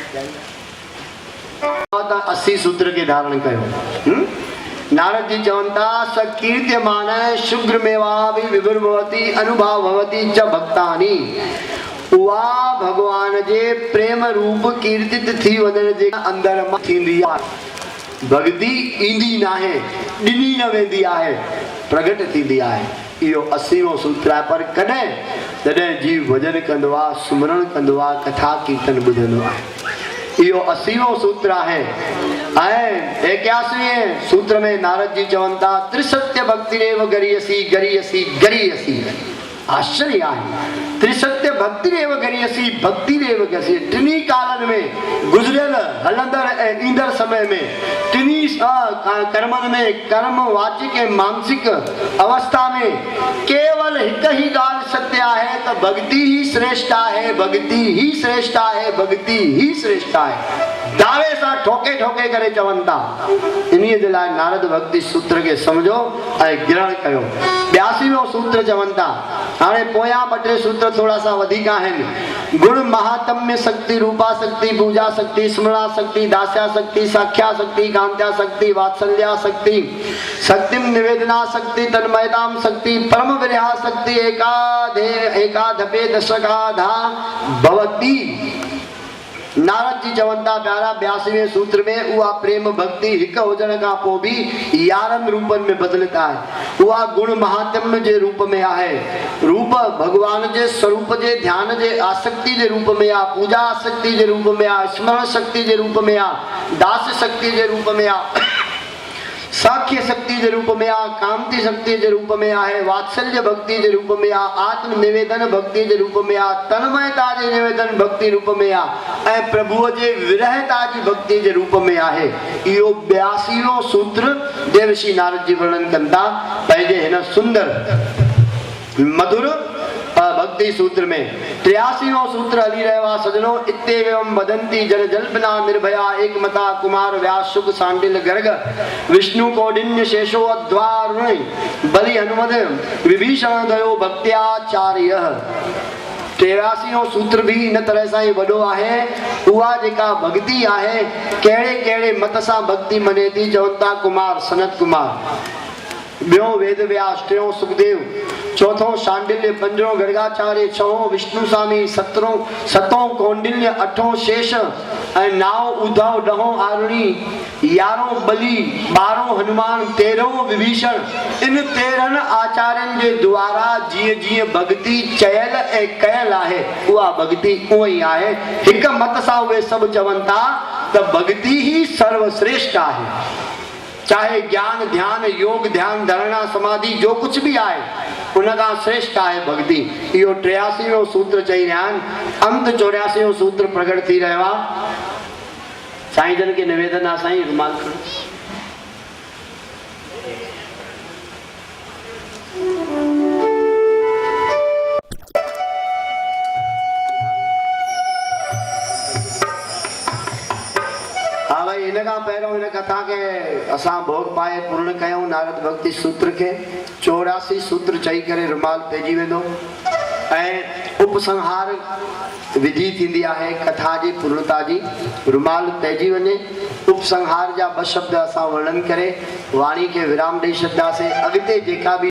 Speaker 1: 80 सूत्र खे धारण कयो। नारद जी चवनि था स कीर्त्यमान शुग्रमेवा विभुर्भवति अनुभव भवति च भक्तानि। उहा भगवान जे प्रेम रूप कीर्तित थी वञण जे अंदर मां थींदी आहे। भक्ति ईंदी न आहे, ॾिनी न वेंदी आहे, प्रगट थींदी आहे। इहो 80वां सूत्र आहे। पर कॾहिं तॾहिं जीव भजन कंदो आहे, सुमरण कंदो आहे, कथा कीर्तन ॿुधंदो आहे। इहो 80वां सूत्र आहे। ऐं 81वें सूत्र में नारद जी चवनि था त्रिसत्य भक्तिरेव गरीयसी गरीयसी गरीयसी। आश्चर्य आहे, त्रिसत्य भक्तिरेव गरीयसी भक्तिरेव गरीयसी। टिनी कालनि में गुज़रियल हलंदड़ ऐं ईंदड़ समय में टिनी कर्मनि में कर्म वाचिक ऐं मानसिक अवस्था में केवल हिकु ई ॻाल्हि सत्य आहे त भक्ति ही श्रेष्ठ आहे, भक्ति ही श्रेष्ठ आहे, भक्ति ही श्रेष्ठ आहे। दावे सां ठोके ठोके करे चवनि था। इन्हीअ जे लाइ नारद भक्ति सूत्र खे सम्झो ऐं ग्रहण कयो। 82वां सूत्र चवनि था। हाणे पोयां 2 सूत्र थोड़ा सा वधीक आहिनि। गुण महात्म्य शक्ति रूपा शक्ति पूजा शक्ति स्मरणा शक्ति दास्या शक्ति साख्या शक्ति कांत्या शक्ति वात्सल्या शक्ति शक्तिम निवेदना शक्ति तन्मयताम शक्ति परम विरहा शक्ति एकाधपे दशकाधा भवति। नारद जी चवनि था प्यारा 82वें सूत्र में उहा प्रेम भक्ति हिकु हुजण खां पोइ बि 11 रूपनि में बदिलित आहे। उहा गुण महात्म्य जे रूप में आहे, रूप भगवान जे स्वरूप जे ध्यान जे आसक्ति जे रूप में आहे, पूजा आसक्ति जे रूप में आहे, स्मरण शक्ति जे रूप में आहे, दास शक्ति जे रूप में आहे, साख्य शक्ति जे रूप में आ, कामती शक्ति जे रूप में आहे, वात्सल्य भक्ति जे रूप में आ, आत्म निवेदन भक्ति जे रूप में आ, तन्मयता जे निवेदन भक्ति रूप में आ, ऐं प्रभुअ जे विरहता जी भक्ति जे रूप में आहे। इहो 82वां सूत्र देवर्षि नारद जी वर्णन कनि था पंहिंजे हिन सुंदर मधुर भक्ति सूत्र में। 83वां सूत्र हली रहियो आहे सजनो, इत्येवं वदन्ति जन जल्पना निर्भया एकमता कुमार व्यास शुक सांडिल्य गर्ग विष्णु कौंडिन्य शेषो अध्वार बलि हनुमद विभीषण दयो भक्त्याचार्य। 83वां सूत्र भी इन तरह सां ही वॾो आहे। उहा जेका भक्ति आहे कहिड़े कहिड़े मत सां भक्ति मने थी, चवनि था कुमार सनत कुमार, ॿियों वेद व्यास, टियों सुखदेव, चौथों शांडिल्य, पंजों गर्गाचार्य, छहों विष्णु स्वामी, सतों कौंडिन्य, अठों शेष ऐं नाओं उद्धव, ॾहों आरुणी, 11हों बलि, 12हों हनुमान, 13हों विभीषण। इन 13 आचार्यनि जे द्वारा जीअं जीअं भक्ति चयल ऐं कयल आहे उहा भक्ति उहो ई आहे। हिक मत सां उहे सभु चवनि था त भक्ति ही सर्वश्रेष्ठ आहे। चाहे ज्ञान ध्यान योग ध्यान धारणा समाधि जो कुछ भी आए उनका श्रेष्ठ आहे भक्ति। इहो 83वां सूत्र चई रहिया आहिनि। अंत 84वां सूत्र प्रकट थी रहियो आहे। साईं जन के निवेदन आहे साईं रुमाल खणो। हाँ भाई, इन खां पहिरियों इन कथा के असां भोग पाए पूर्ण कयूं नारद भक्ति सूत्र के। 84 सूत्र चई करे रुमाल तेजी वेंदो ऐं उपसंहार विधि थींदी आहे कथा जी पूर्णता जी। रुमाल तेजी वञे, उपसंहार जा 2 शब्द असां वर्णन करे वाणी के विराम ॾेई छॾियासीं। अॻिते जेका भी